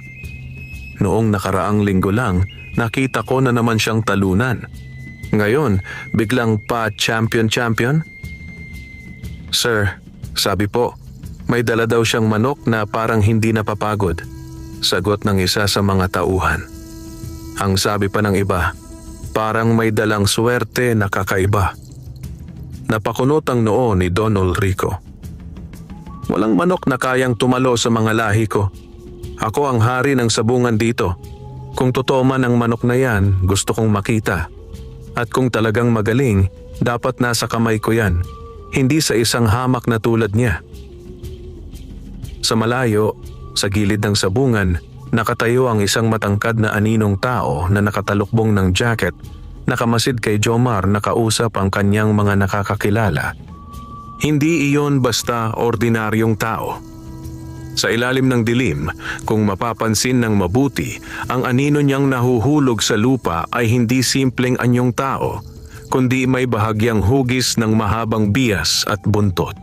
"Noong nakaraang linggo lang, nakita ko na naman siyang talunan. Ngayon, biglang pa-champion-champion?" "Sir, sabi po, may dala daw siyang manok na parang hindi napapagod," sagot ng isa sa mga tauhan. Ang sabi pa ng iba, parang may dalang swerte na kakaiba. Napakunot ang noo ni Don Ulrico. "Walang manok na kayang tumalo sa mga lahi ko. Ako ang hari ng sabungan dito. Kung totoo man ang manok na yan, gusto kong makita. At kung talagang magaling, dapat nasa kamay ko yan, hindi sa isang hamak na tulad niya." Sa malayo, sa gilid ng sabungan, nakatayo ang isang matangkad na aninong tao na nakatalukbong ng jacket, nakamasid kay Jomar na kausap ang kanyang mga nakakakilala. Hindi iyon basta ordinaryong tao. Sa ilalim ng dilim, kung mapapansin ng mabuti, ang anino niyang nahuhulog sa lupa ay hindi simpleng anyong tao, kundi may bahagyang hugis ng mahabang bias at buntot.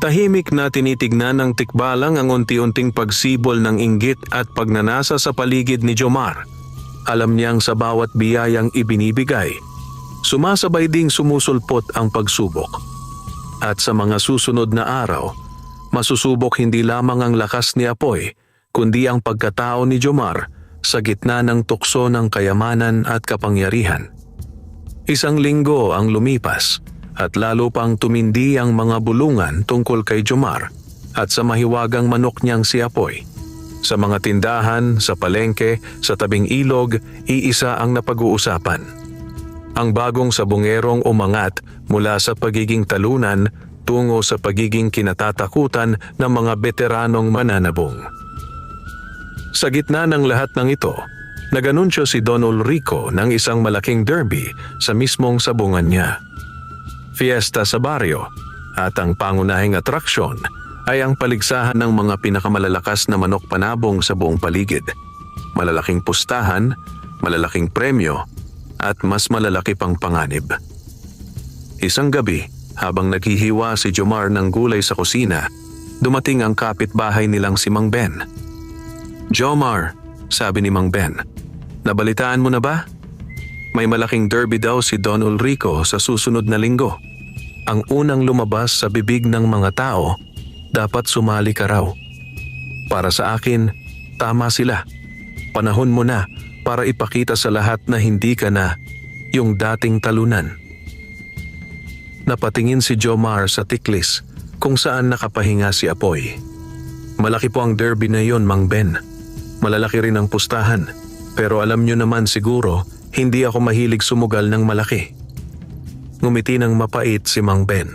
Tahimik na tinitignan ng tikbalang ang unti-unting pagsibol ng inggit at pagnanasa sa paligid ni Jomar. Alam niyang sa bawat biyayang ibinibigay, sumasabay ding sumusulpot ang pagsubok. At sa mga susunod na araw, masusubok hindi lamang ang lakas ni Apoy, kundi ang pagkatao ni Jomar sa gitna ng tukso ng kayamanan at kapangyarihan. Isang linggo ang lumipas at lalo pang tumindi ang mga bulungan tungkol kay Jomar at sa mahiwagang manok niyang si Apoy. Sa mga tindahan, sa palengke, sa tabing ilog, iisa ang napag-uusapan. Ang bagong sabungerong umangat mula sa pagiging talunan tungo sa pagiging kinatatakutan ng mga veteranong mananabong. Sa gitna ng lahat ng ito, nag-anunsyo si Don Ulrico ng isang malaking derby sa mismong sabungan niya. Fiesta sa baryo at ang pangunahing atraksyon ay ang paligsahan ng mga pinakamalalakas na manok panabong sa buong paligid. Malalaking pustahan, malalaking premyo at mas malalaki pang panganib. Isang gabi, habang naghihiwa si Jomar ng gulay sa kusina, dumating ang kapitbahay nilang si Mang Ben. "Jomar," sabi ni Mang Ben, "nabalitaan mo na ba? May malaking derby daw si Don Ulrico sa susunod na linggo. Ang unang lumabas sa bibig ng mga tao, dapat sumali ka raw. Para sa akin, tama sila. Panahon mo na para ipakita sa lahat na hindi ka na yung dating talunan." Napatingin si Jomar sa tiklis kung saan nakapahinga si Apoy. "Malaki po ang derby na yon, Mang Ben. Malalaki rin ang pustahan. Pero alam nyo naman siguro, hindi ako mahilig sumugal ng malaki." Ngumiti ng mapait si Mang Ben.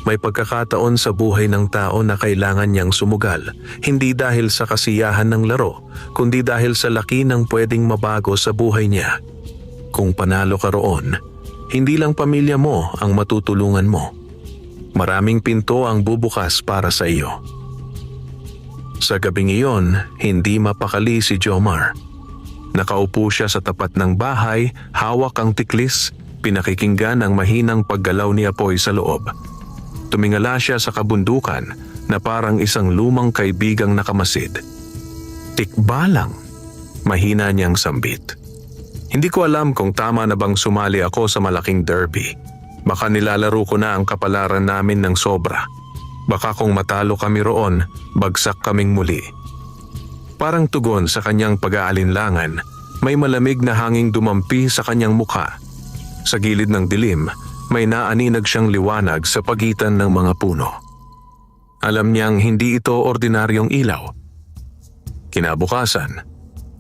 May pagkakataon sa buhay ng tao na kailangan niyang sumugal, hindi dahil sa kasiyahan ng laro, kundi dahil sa laki ng pwedeng mabago sa buhay niya. Kung panalo ka roon, hindi lang pamilya mo ang matutulungan mo. Maraming pinto ang bubukas para sa iyo. Sa gabing iyon, hindi mapakali si Jomar. Nakaupo siya sa tapat ng bahay, hawak ang tiklis, pinakikinggan ang mahinang paggalaw ni Apoy sa loob. Tumingala siya sa kabundukan na parang isang lumang kaibigang nakamasid. "Tikbalang," mahina niyang sambit. "Hindi ko alam kung tama na bang sumali ako sa malaking derby. Baka nilalaro ko na ang kapalaran namin ng sobra. Baka kung matalo kami roon, bagsak kaming muli." Parang tugon sa kanyang pag-aalinlangan, may malamig na hanging dumampi sa kanyang mukha. Sa gilid ng dilim, may naaninag siyang liwanag sa pagitan ng mga puno. Alam niyang hindi ito ordinaryong ilaw. Kinabukasan,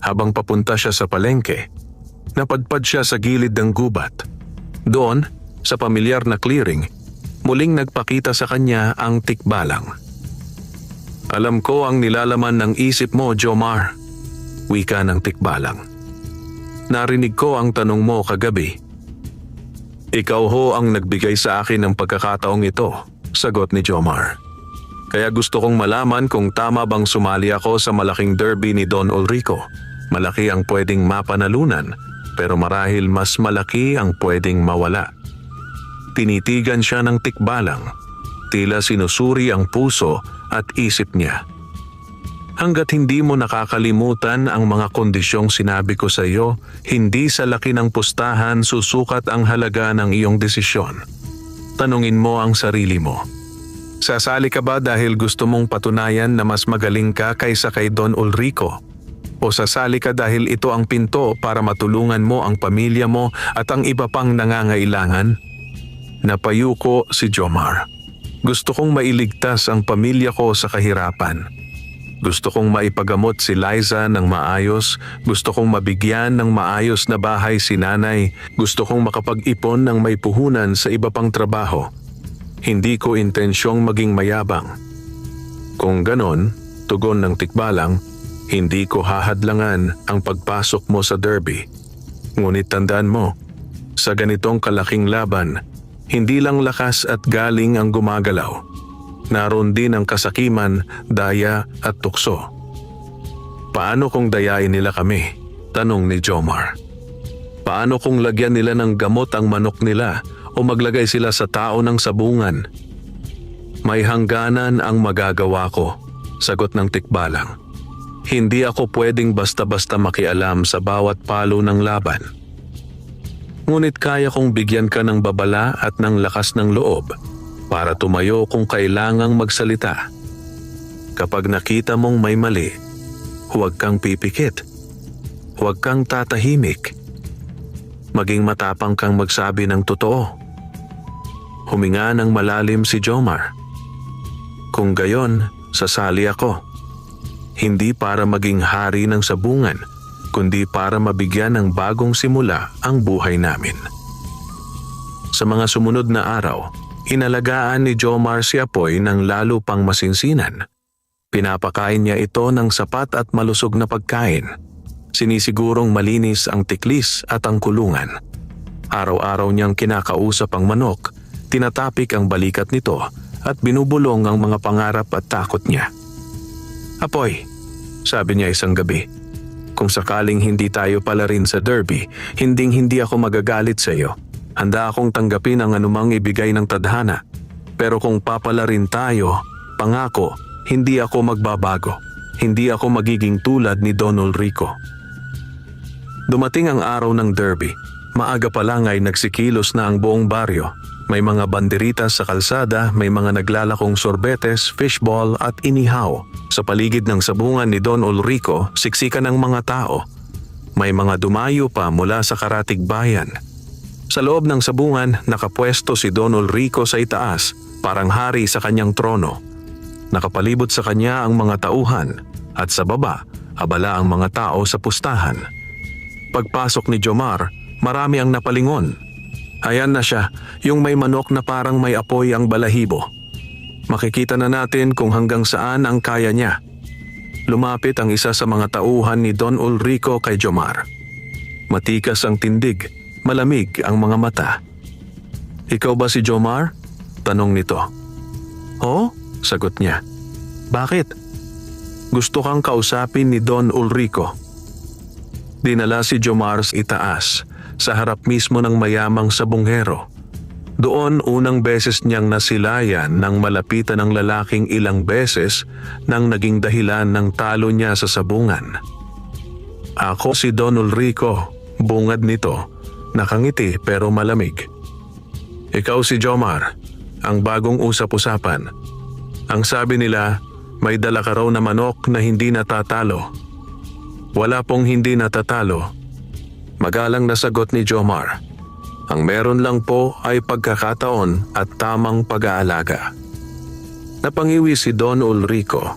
habang papunta siya sa palengke, napadpad siya sa gilid ng gubat. Doon, sa pamilyar na clearing, muling nagpakita sa kanya ang tikbalang. "Alam ko ang nilalaman ng isip mo, Jomar," wika ng tikbalang. "Narinig ko ang tanong mo kagabi." "Ikaw ho ang nagbigay sa akin ng pagkakataong ito," sagot ni Jomar. "Kaya gusto kong malaman kung tama bang sumali ako sa malaking derby ni Don Ulrico. Malaki ang pwedeng mapanalunan, pero marahil mas malaki ang pwedeng mawala." Tinitigan siya ng tikbalang, tila sinusuri ang puso at isip niya. "Hanggat hindi mo nakakalimutan ang mga kondisyong sinabi ko sa iyo, hindi sa laki ng pustahan susukat ang halaga ng iyong desisyon. Tanungin mo ang sarili mo. Sasali ka ba dahil gusto mong patunayan na mas magaling ka kaysa kay Don Ulrico? O sasali ka dahil ito ang pinto para matulungan mo ang pamilya mo at ang iba pang nangangailangan?" Napayuko si Jomar. "Gusto kong mailigtas ang pamilya ko sa kahirapan. Gusto kong maipagamot si Liza ng maayos. Gusto kong mabigyan ng maayos na bahay si nanay. Gusto kong makapag-ipon ng may puhunan sa iba pang trabaho. Hindi ko intensyong maging mayabang." Kung ganon, tugon ng tikbalang, "hindi ko hahadlangan ang pagpasok mo sa derby. Ngunit tandaan mo, sa ganitong kalaking laban, hindi lang lakas at galing ang gumagalaw. naroon din ang kasakiman, daya at tukso. Paano kung dayain nila kami? Tanong ni Jomar. Paano kung lagyan nila ng gamot ang manok nila o maglagay sila sa tao ng sabungan? May hangganan ang magagawa ko, sagot ng tikbalang. Hindi ako pwedeng basta-basta makialam sa bawat palo ng laban. Ngunit kaya kong bigyan ka ng babala at ng lakas ng loob para tumayo kung kailangang magsalita. Kapag nakita mong may mali, huwag kang pipikit. Huwag kang tatahimik. Maging matapang kang magsabi ng totoo. Huminga ng malalim si Jomar. Kung gayon, sasali ako. Hindi para maging hari ng sabungan, kundi para mabigyan ng bagong simula ang buhay namin. Sa mga sumunod na araw, inalagaan ni Jomar si Apoy ng lalo pang masinsinan. Pinapakain niya ito ng sapat at malusog na pagkain. Sinisigurong malinis ang tiklis at ang kulungan. Araw-araw niyang kinakausap ang manok, tinatapik ang balikat nito at binubulong ang mga pangarap at takot niya. Apoy, sabi niya isang gabi, kung sakaling hindi tayo pala rin sa derby, hindi ako magagalit sa iyo. Handa akong tanggapin ang anumang ibigay ng tadhana. Pero kung papala rin tayo, pangako, hindi ako magbabago. Hindi ako magiging tulad ni Don Ulrico. Dumating ang araw ng derby. Maaga pa lang ay nagsikilos na ang buong baryo. May mga banderitas sa kalsada, may mga naglalakong sorbetes, fishball at inihaw. Sa paligid ng sabungan ni Don Ulrico, siksikan ng mga tao. May mga dumayo pa mula sa karatig bayan. Sa loob ng sabungan, nakapwesto si Don Ulrico sa itaas, parang hari sa kanyang trono. Nakapalibot sa kanya ang mga tauhan at sa baba, abala ang mga tao sa pustahan. Pagpasok ni Jomar, marami ang napalingon. Ayan na siya, yung may manok na parang may apoy ang balahibo. Makikita na natin kung hanggang saan ang kaya niya. Lumapit ang isa sa mga tauhan ni Don Ulrico kay Jomar. Matikas ang tindig, malamig ang mga mata. Ikaw ba si Jomar? Tanong nito. Oo, sagot niya. Bakit? Gusto kang kausapin ni Don Ulrico. Dinala si Jomar sa itaas, sa harap mismo ng mayamang sabungero. Doon unang beses niyang nasilayan nang malapitan ng lalaking ilang beses nang naging dahilan ng talo niya sa sabungan. Ako si Don Ulrico, bungad nito, nakangiti pero malamig. Ikaw si Jomar, ang bagong usap-usapan. Ang sabi nila, may dala ka raw na manok na hindi natatalo. Wala pong hindi natatalo. Magalang na sagot ni Jomar. Ang meron lang po ay pagkakataon at tamang pag-aalaga. Napangiwi si Don Ulrico.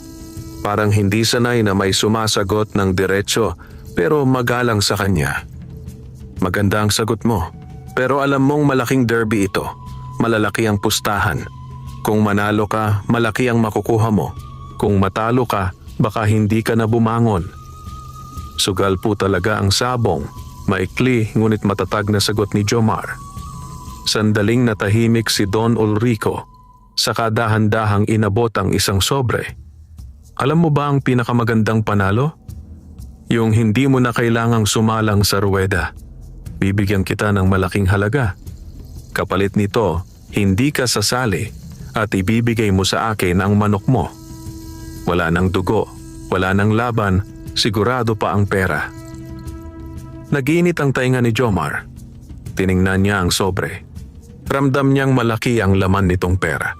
Parang hindi sanay na may sumasagot ng diretso pero magalang sa kanya. Maganda ang sagot mo. Pero alam mong malaking derby ito. Malalaki ang pustahan. Kung manalo ka, malaki ang makukuha mo. Kung matalo ka, baka hindi ka na bumangon. Sugal po talaga ang sabong. Maikli ngunit matatag na sagot ni Jomar. Sandaling natahimik si Don Ulrico. Saka dahan-dahang inabot ang isang sobre. Alam mo ba ang pinakamagandang panalo? Yung hindi mo na kailangang sumalang sa ruweda. Bibigyan kita ng malaking halaga. Kapalit nito, hindi ka sasali at ibibigay mo sa akin ang manok mo. Wala nang dugo, wala nang laban, sigurado pa ang pera. Naginit ang tainga ni Jomar. Tiningnan niya ang sobre. Ramdam niyang malaki ang laman nitong pera.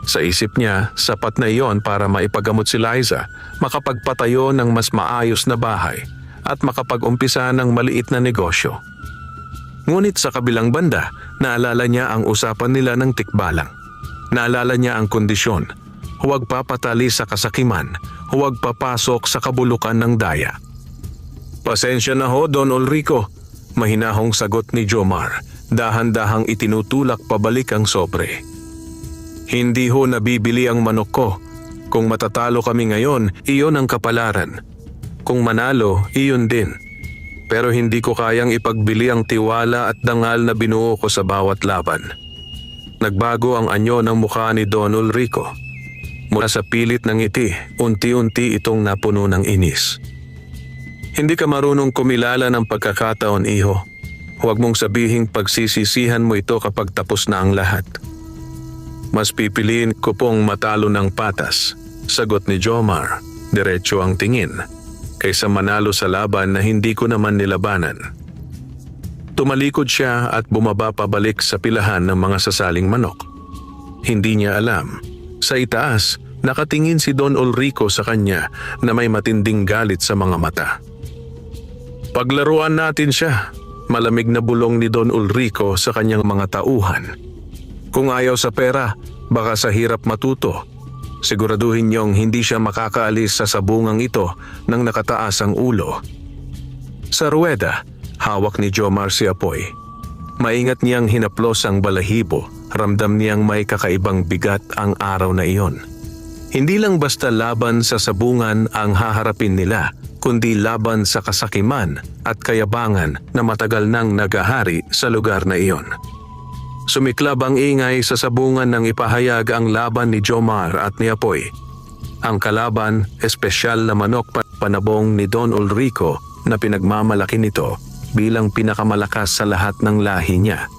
Sa isip niya, sapat na iyon para maipagamot si Liza, makapagpatayo ng mas maayos na bahay at makapag-umpisa ng maliit na negosyo. Ngunit sa kabilang banda, naalala niya ang usapan nila ng tikbalang. Naalala niya ang kondisyon. Huwag papatali sa kasakiman, huwag papasok sa kabulukan ng daya. Pasensya na ho, Don Ulrico. Mahinahong sagot ni Jomar. Dahan-dahang itinutulak pabalik ang sobre. Hindi ho nabibili ang manok ko. Kung matatalo kami ngayon, iyon ang kapalaran. Kung manalo, iyon din. Pero hindi ko kayang ipagbili ang tiwala at dangal na binuo ko sa bawat laban. Nagbago ang anyo ng mukha ni Don Ulrico. Mula sa pilit ng ngiti, unti-unti itong napuno ng inis. Hindi ka marunong kumilala ng pagkakataon, iho. Huwag mong sabihing pagsisisihan mo ito kapag tapos na ang lahat. Mas pipiliin ko pong matalo ng patas, sagot ni Jomar, diretso ang tingin, kaysa manalo sa laban na hindi ko naman nilabanan. Tumalikod siya at bumaba pabalik sa pilahan ng mga sasaling manok. Hindi niya alam, sa itaas, nakatingin si Don Ulrico sa kanya na may matinding galit sa mga mata. Paglaruan natin siya, malamig na bulong ni Don Ulrico sa kanyang mga tauhan. Kung ayaw sa pera, baka sa hirap matuto. Siguraduhin niyong hindi siya makakaalis sa sabungang ito nang nakataas ang ulo. Sa ruweda, hawak ni Jomar si Apoy. Maingat niyang hinaplos ang balahibo, ramdam niyang may kakaibang bigat ang araw na iyon. Hindi lang basta laban sa sabungan ang haharapin nila, kundi laban sa kasakiman at kayabangan na matagal nang nagahari sa lugar na iyon. Sumiklab ang ingay sa sabungan nang ipahayag ang laban ni Jomar at ni Apoy. Ang kalaban, espesyal na manok panabong ni Don Ulrico na pinagmamalaki nito bilang pinakamalakas sa lahat ng lahi niya.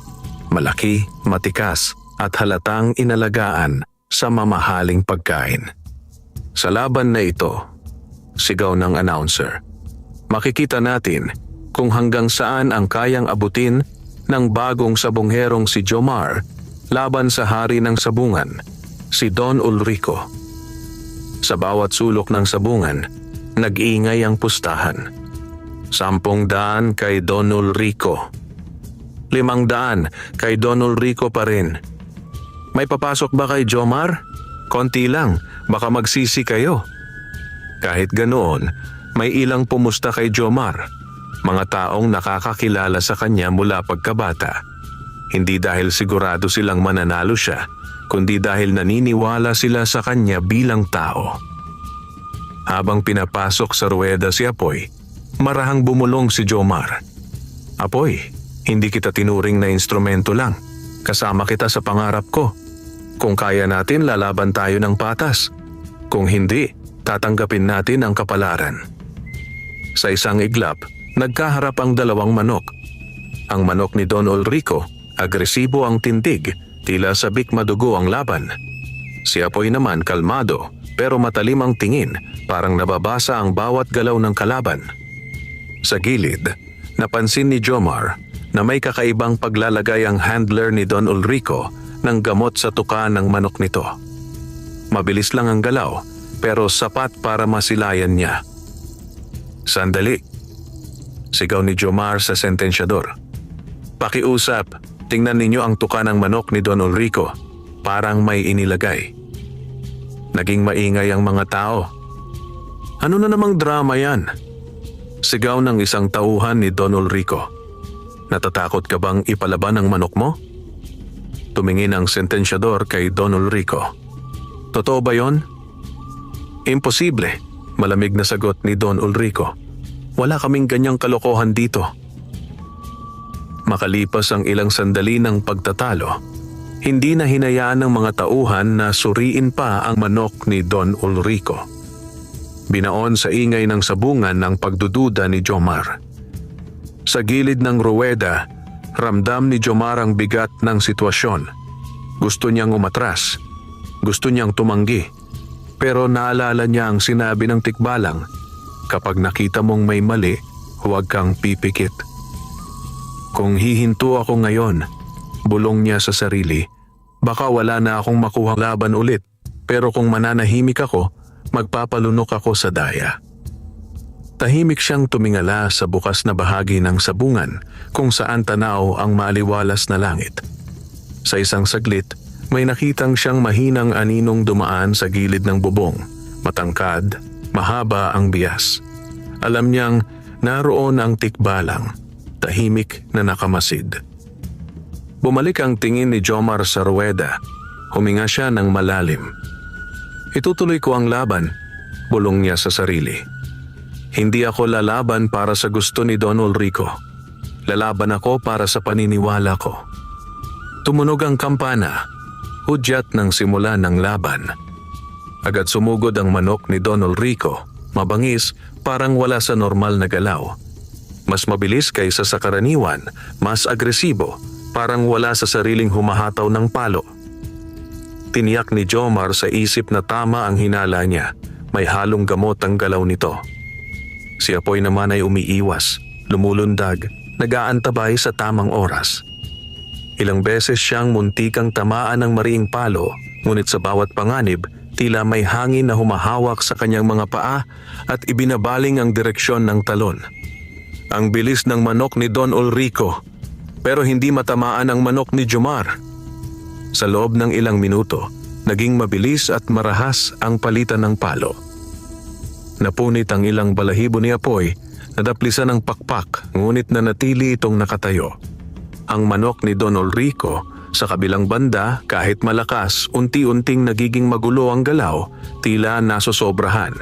Malaki, matikas at halatang inalagaan sa mamahaling pagkain. Sa laban na ito, sigaw ng announcer, makikita natin kung hanggang saan ang kayang abutin ng bagong sabongherong si Jomar laban sa hari ng sabungan, si Don Ulrico. Sa bawat sulok ng sabungan, nag-iingay ang pustahan. 10 kay Don Ulrico. 500 kay Don Ulrico pa rin. May papasok ba kay Jomar? Konti lang, baka magsisi kayo. Kahit ganoon, may ilang pumusta kay Jomar. Mga taong nakakakilala sa kanya mula pagkabata. Hindi dahil sigurado silang mananalo siya, kundi dahil naniniwala sila sa kanya bilang tao. Habang pinapasok sa ruweda si Apoy, marahang bumulong si Jomar. Apoy, hindi kita tinuring na instrumento lang. Kasama kita sa pangarap ko. Kung kaya natin, lalaban tayo ng patas. Kung hindi, tatanggapin natin ang kapalaran. Sa isang iglap, nagkaharap ang dalawang manok. Ang manok ni Don Ulrico, agresibo ang tindig, tila sabik madugo ang laban. Si Apoy naman kalmado, pero matalim ang tingin, parang nababasa ang bawat galaw ng kalaban. Sa gilid, napansin ni Jomar na may kakaibang paglalagay ang handler ni Don Ulrico ng gamot sa tuka ng manok nito. Mabilis lang ang galaw, pero sapat para masilayan niya. Sandali, sigaw ni Jomar sa sentensyador. Pakiusap, tingnan ninyo ang tuka ng manok ni Don Ulrico. Parang may inilagay. Naging maingay ang mga tao. Ano na namang drama yan? Sigaw ng isang tauhan ni Don Ulrico. Natatakot ka bang ipalaban ang manok mo? Tumingin ang sentensyador kay Don Ulrico. Totoo ba yon? Imposible, malamig na sagot ni Don Ulrico. Wala kaming ganyang kalokohan dito. Makalipas ang ilang sandali ng pagtatalo, hindi na hinayaan ng mga tauhan na suriin pa ang manok ni Don Ulrico. Binaon sa ingay ng sabungan ng pagdududa ni Jomar. Sa gilid ng ruweda, ramdam ni Jomar ang bigat ng sitwasyon. Gusto niyang umatras. Gusto niyang tumanggi. Pero naalala niya ang sinabi ng tikbalang, kapag nakita mong may mali, huwag kang pipikit. Kung hihinto ako ngayon, bulong niya sa sarili, baka wala na akong makuhang laban ulit. Pero kung mananahimik ako, magpapalunok ako sa daya. Tahimik siyang tumingala sa bukas na bahagi ng sabungan kung saan tanaw ang maaliwalas na langit. Sa isang saglit, may nakitang siyang mahinang aninong dumaan sa gilid ng bubong. Matangkad, mahaba ang bias. Alam niyang naroon ang tikbalang, tahimik na nakamasid. Bumalik ang tingin ni Jomar sa ruweda. Huminga siya ng malalim. Itutuloy ko ang laban, bulong niya sa sarili. Hindi ako lalaban para sa gusto ni Don Ulrico. Lalaban ako para sa paniniwala ko. Tumunog ang kampana, hudyat ng simula ng laban. Agad sumugod ang manok ni Don Ulrico. Mabangis, parang wala sa normal na galaw. Mas mabilis kaysa sa karaniwan, mas agresibo, parang wala sa sariling humahataw ng palo. Tiniyak ni Jomar sa isip na tama ang hinala niya. May halong gamot ang galaw nito. Si Apoy naman ay umiiwas, lumulundag, nag-aantabay sa tamang oras. Ilang beses siyang muntikang tamaan ng mariing palo, ngunit sa bawat panganib, tila may hangin na humahawak sa kanyang mga paa at ibinabaling ang direksyon ng talon. Ang bilis ng manok ni Don Ulrico, pero hindi matamaan ang manok ni Jomar. Sa loob ng ilang minuto, naging mabilis at marahas ang palitan ng palo. Napunit ang ilang balahibo ni Apoy, nadaplisan ng pakpak, ngunit nanatili itong nakatayo. Ang manok ni Don Ulrico, sa kabilang banda, kahit malakas, unti-unting nagiging magulo ang galaw, tila nasosobrahan.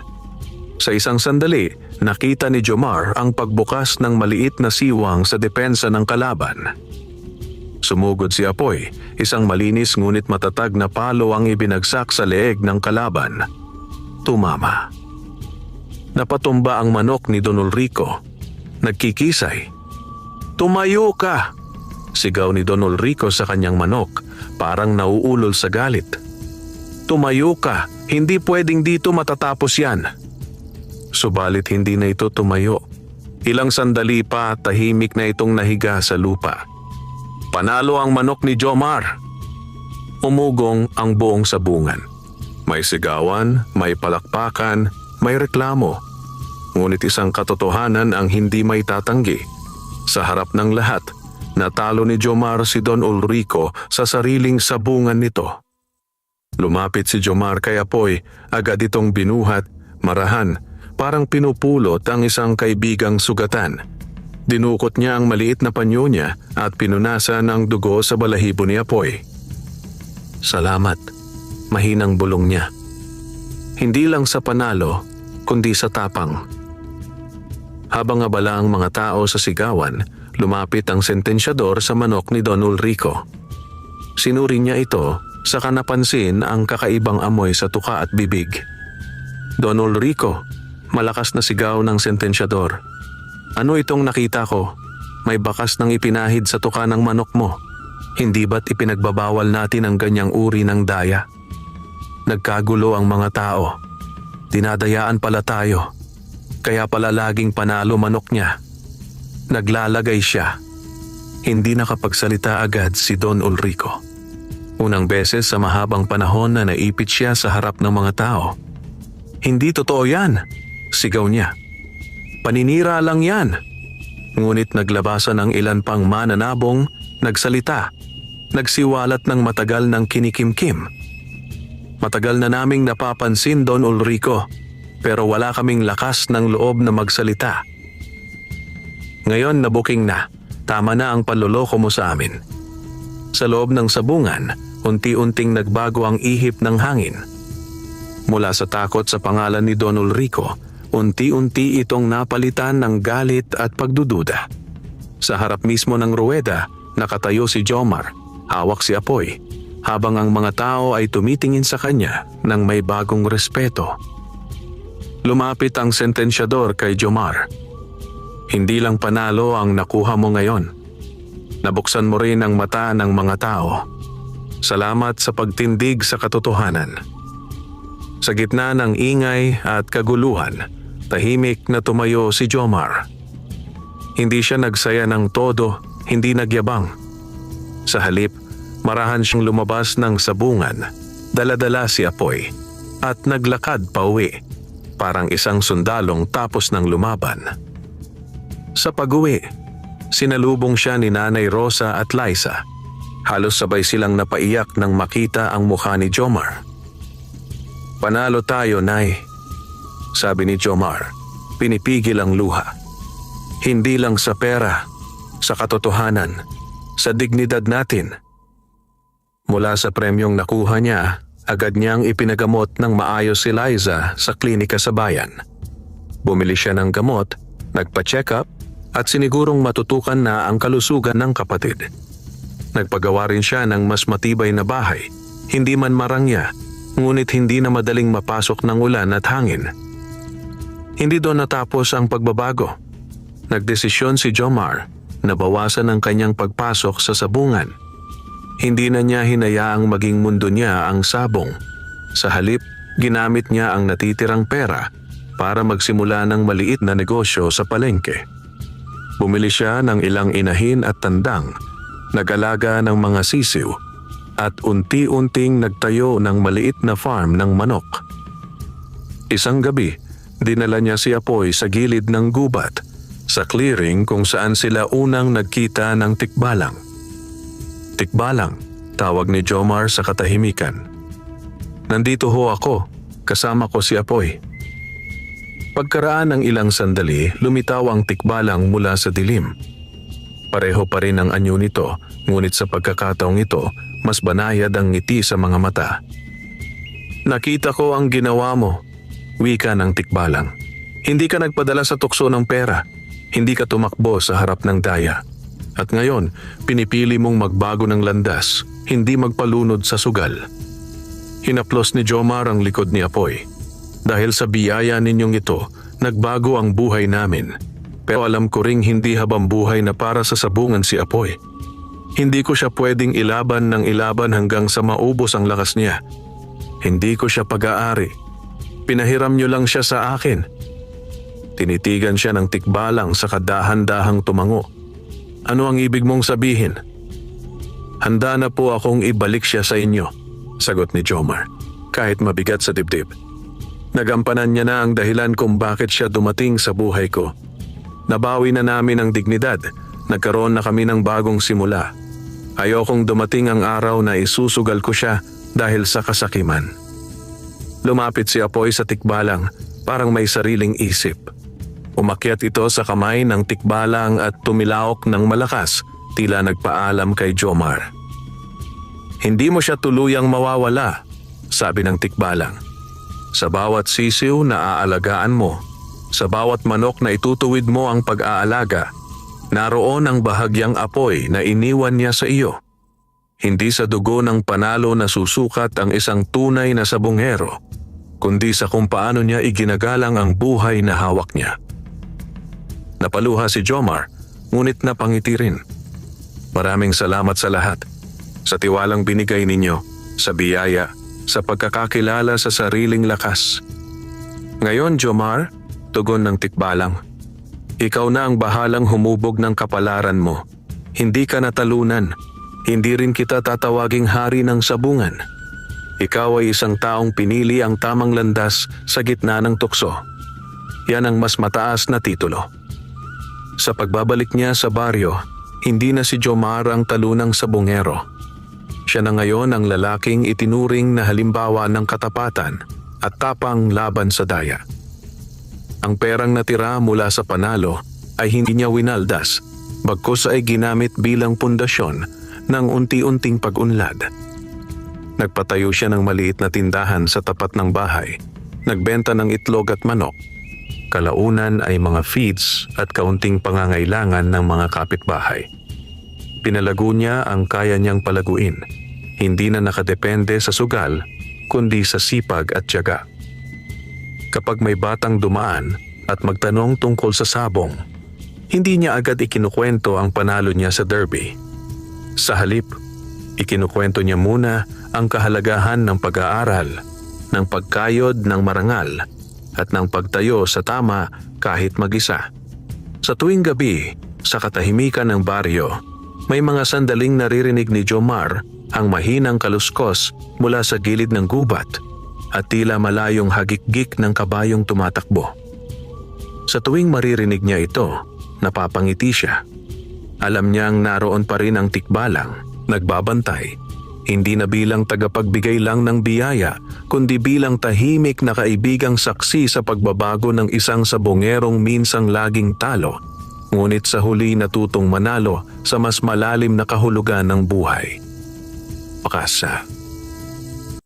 Sa isang sandali, nakita ni Jomar ang pagbukas ng maliit na siwang sa depensa ng kalaban. Sumugod si Apoy, isang malinis ngunit matatag na palo ang ibinagsak sa leeg ng kalaban. Tumama. Napatumba ang manok ni Don Ulrico. Nagkikisay. "Tumayo ka!" Sigaw ni Don Ulrico sa kanyang manok, parang nauulol sa galit. "Tumayo ka, hindi pwedeng dito matatapos yan." Subalit hindi na ito tumayo. Ilang sandali pa, tahimik na itong nahiga sa lupa. Panalo ang manok ni Jomar. Umugong ang buong sabungan. May sigawan, may palakpakan, may reklamo. Ngunit isang katotohanan ang hindi may tatanggi. Sa harap ng lahat, natalo ni Jomar si Don Ulrico sa sariling sabungan nito. Lumapit si Jomar kay Apoy, agad itong binuhat, marahan, parang pinupulot ang isang kaibigang sugatan. Dinukot niya ang maliit na panyo niya at pinunasan ang dugo sa balahibo ni Apoy. "Salamat," mahinang bulong niya. Hindi lang sa panalo, kundi sa tapang. Habang abala ang mga tao sa sigawan, lumapit ang sentensyador sa manok ni Don Ulrico. Sinuri niya ito, saka napansin ang kakaibang amoy sa tuka at bibig. "Don Ulrico," malakas na sigaw ng sentensyador. "Ano itong nakita ko? May bakas ng ipinahid sa tuka ng manok mo. Hindi ba't ipinagbabawal natin ang ganyang uri ng daya?" Nagkagulo ang mga tao. Dinadayaan pala tayo. Kaya pala laging panalo manok niya. Naglalagay siya. Hindi nakapagsalita agad si Don Ulrico. Unang beses sa mahabang panahon na naipit siya sa harap ng mga tao. "Hindi totoo yan," sigaw niya. "Paninira lang yan." Ngunit naglabasan ang ilan pang mananabong, nagsalita, nagsiwalat ng matagal ng kinikimkim. "Matagal na naming napapansin, Don Ulrico, pero wala kaming lakas ng loob na magsalita. Ngayon nabuking na, tama na ang panloloko mo sa amin." Sa loob ng sabungan, unti-unting nagbago ang ihip ng hangin. Mula sa takot sa pangalan ni Don Ulrico, unti-unti itong napalitan ng galit at pagdududa. Sa harap mismo ng ruweda, nakatayo si Jomar, hawak si Apoy, habang ang mga tao ay tumitingin sa kanya ng may bagong respeto. Lumapit ang sentensyador kay Jomar. "Hindi lang panalo ang nakuha mo ngayon. Nabuksan mo rin ang mata ng mga tao. Salamat sa pagtindig sa katotohanan." Sa gitna ng ingay at kaguluhan, tahimik na tumayo si Jomar. Hindi siya nagsaya ng todo, hindi nagyabang. Sa halip, marahan siyang lumabas ng sabungan, dala-dala si Apoy, at naglakad pauwi. Parang isang sundalong tapos ng lumaban. Sa pag-uwi, sinalubong siya ni Nanay Rosa at Liza. Halos sabay silang napaiyak nang makita ang mukha ni Jomar. "Panalo tayo, Nay," sabi ni Jomar, pinipigil ang luha. "Hindi lang sa pera, sa katotohanan, sa dignidad natin." Mula sa premyong nakuha niya, agad niyang ipinagamot ng maayos si Liza sa klinika sa bayan. Bumili siya ng gamot, nagpa-check up at sinigurong matutukan na ang kalusugan ng kapatid. Nagpagawa rin siya ng mas matibay na bahay, hindi man marangya, ngunit hindi na madaling mapasok ng ulan at hangin. Hindi doon natapos ang pagbabago. Nagdesisyon si Jomar na bawasan ang kanyang pagpasok sa sabungan. Hindi na niya hinayaang maging mundo niya ang sabong. Sa halip, ginamit niya ang natitirang pera para magsimula ng maliit na negosyo sa palengke. Bumili siya ng ilang inahin at tandang, nag-alaga ng mga sisiw, at unti-unting nagtayo ng maliit na farm ng manok. Isang gabi, dinala niya si Apoy sa gilid ng gubat, sa clearing kung saan sila unang nagkita ng tikbalang. Tikbalang, tawag ni Jomar sa katahimikan. Nandito ho ako, kasama ko si Apoy. Pagkaraan ng ilang sandali, lumitaw ang tikbalang mula sa dilim. Pareho pa rin ang anyo nito, ngunit sa pagkakataong ito, mas banayad ang ngiti sa mga mata. Nakita ko ang ginawa mo, wika ng tikbalang. Hindi ka nagpadala sa tukso ng pera, hindi ka tumakbo sa harap ng daya. At ngayon, pinipili mong magbago ng landas, hindi magpalunod sa sugal. Hinaplos ni Jomar ang likod ni Apoy. Dahil sa biyaya ninyong ito, nagbago ang buhay namin. Pero alam ko ring hindi habang buhay na para sa sabungan si Apoy. Hindi ko siya pwedeng ilaban ng ilaban hanggang sa maubos ang lakas niya. Hindi ko siya pag-aari. Pinahiram niyo lang siya sa akin. Tinitigan siya ng tikbalang sa kadahan-dahang tumango. Ano ang ibig mong sabihin? Handa na po akong ibalik siya sa inyo, sagot ni Jomar, kahit mabigat sa dibdib. Nagampanan niya na ang dahilan kung bakit siya dumating sa buhay ko. Nabawi na namin ang dignidad, nagkaroon na kami ng bagong simula. Ayokong dumating ang araw na isusugal ko siya dahil sa kasakiman. Lumapit si Apoy sa tikbalang, parang may sariling isip. Umakyat ito sa kamay ng tikbalang at tumilaok ng malakas, tila nagpaalam kay Jomar. Hindi mo siya tuluyang mawawala, sabi ng tikbalang. Sa bawat sisiw na aalagaan mo, sa bawat manok na itutuwid mo ang pag-aalaga, naroon ang bahagyang apoy na iniwan niya sa iyo. Hindi sa dugo ng panalo na susukat ang isang tunay na sabungero, kundi sa kung paano niya iginagalang ang buhay na hawak niya. Napaluha si Jomar, ngunit napangiti rin. Maraming salamat sa lahat, sa tiwalang binigay ninyo, sa biyaya, sa pagkakakilala sa sariling lakas. Ngayon, Jomar, tugon ng tikbalang, ikaw na ang bahalang humubog ng kapalaran mo. Hindi ka natalunan. Hindi rin kita tatawaging hari ng sabungan. Ikaw ay isang taong pinili ang tamang landas sa gitna ng tukso. Yan ang mas mataas na titulo. Sa pagbabalik niya sa baryo, hindi na si Jomar ang talunang sabungero. Siya na ngayon ang lalaking itinuring na halimbawa ng katapatan at tapang laban sa daya. Ang perang natira mula sa panalo ay hindi niya winaldas, bagkus ay ginamit bilang pundasyon ng unti-unting pag-unlad. Nagpatayo siya ng maliit na tindahan sa tapat ng bahay, nagbenta ng itlog at manok. Kalaunan ay mga feeds at kaunting pangangailangan ng mga kapitbahay. Pinalago niya ang kaya niyang palaguin. Hindi na nakadepende sa sugal, kundi sa sipag at tiyaga. Kapag may batang dumaan at magtanong tungkol sa sabong, hindi niya agad ikinukwento ang panalo niya sa derby. Sa halip, ikinukwento niya muna ang kahalagahan ng pag-aaral, ng pagkayod ng marangal, at ng pagtayo sa tama kahit mag-isa. Sa tuwing gabi, sa katahimikan ng baryo, may mga sandaling naririnig ni Jomar ang mahinang kaluskos mula sa gilid ng gubat at tila malayong hagikgik ng kabayong tumatakbo. Sa tuwing maririnig niya ito, napapangiti siya. Alam niyang naroon pa rin ang tikbalang, nagbabantay, hindi na bilang tagapagbigay lang ng biyaya, kundi bilang tahimik na kaibigang saksi sa pagbabago ng isang sabongerong minsang laging talo, ngunit sa huli natutong manalo sa mas malalim na kahulugan ng buhay. Pakasa.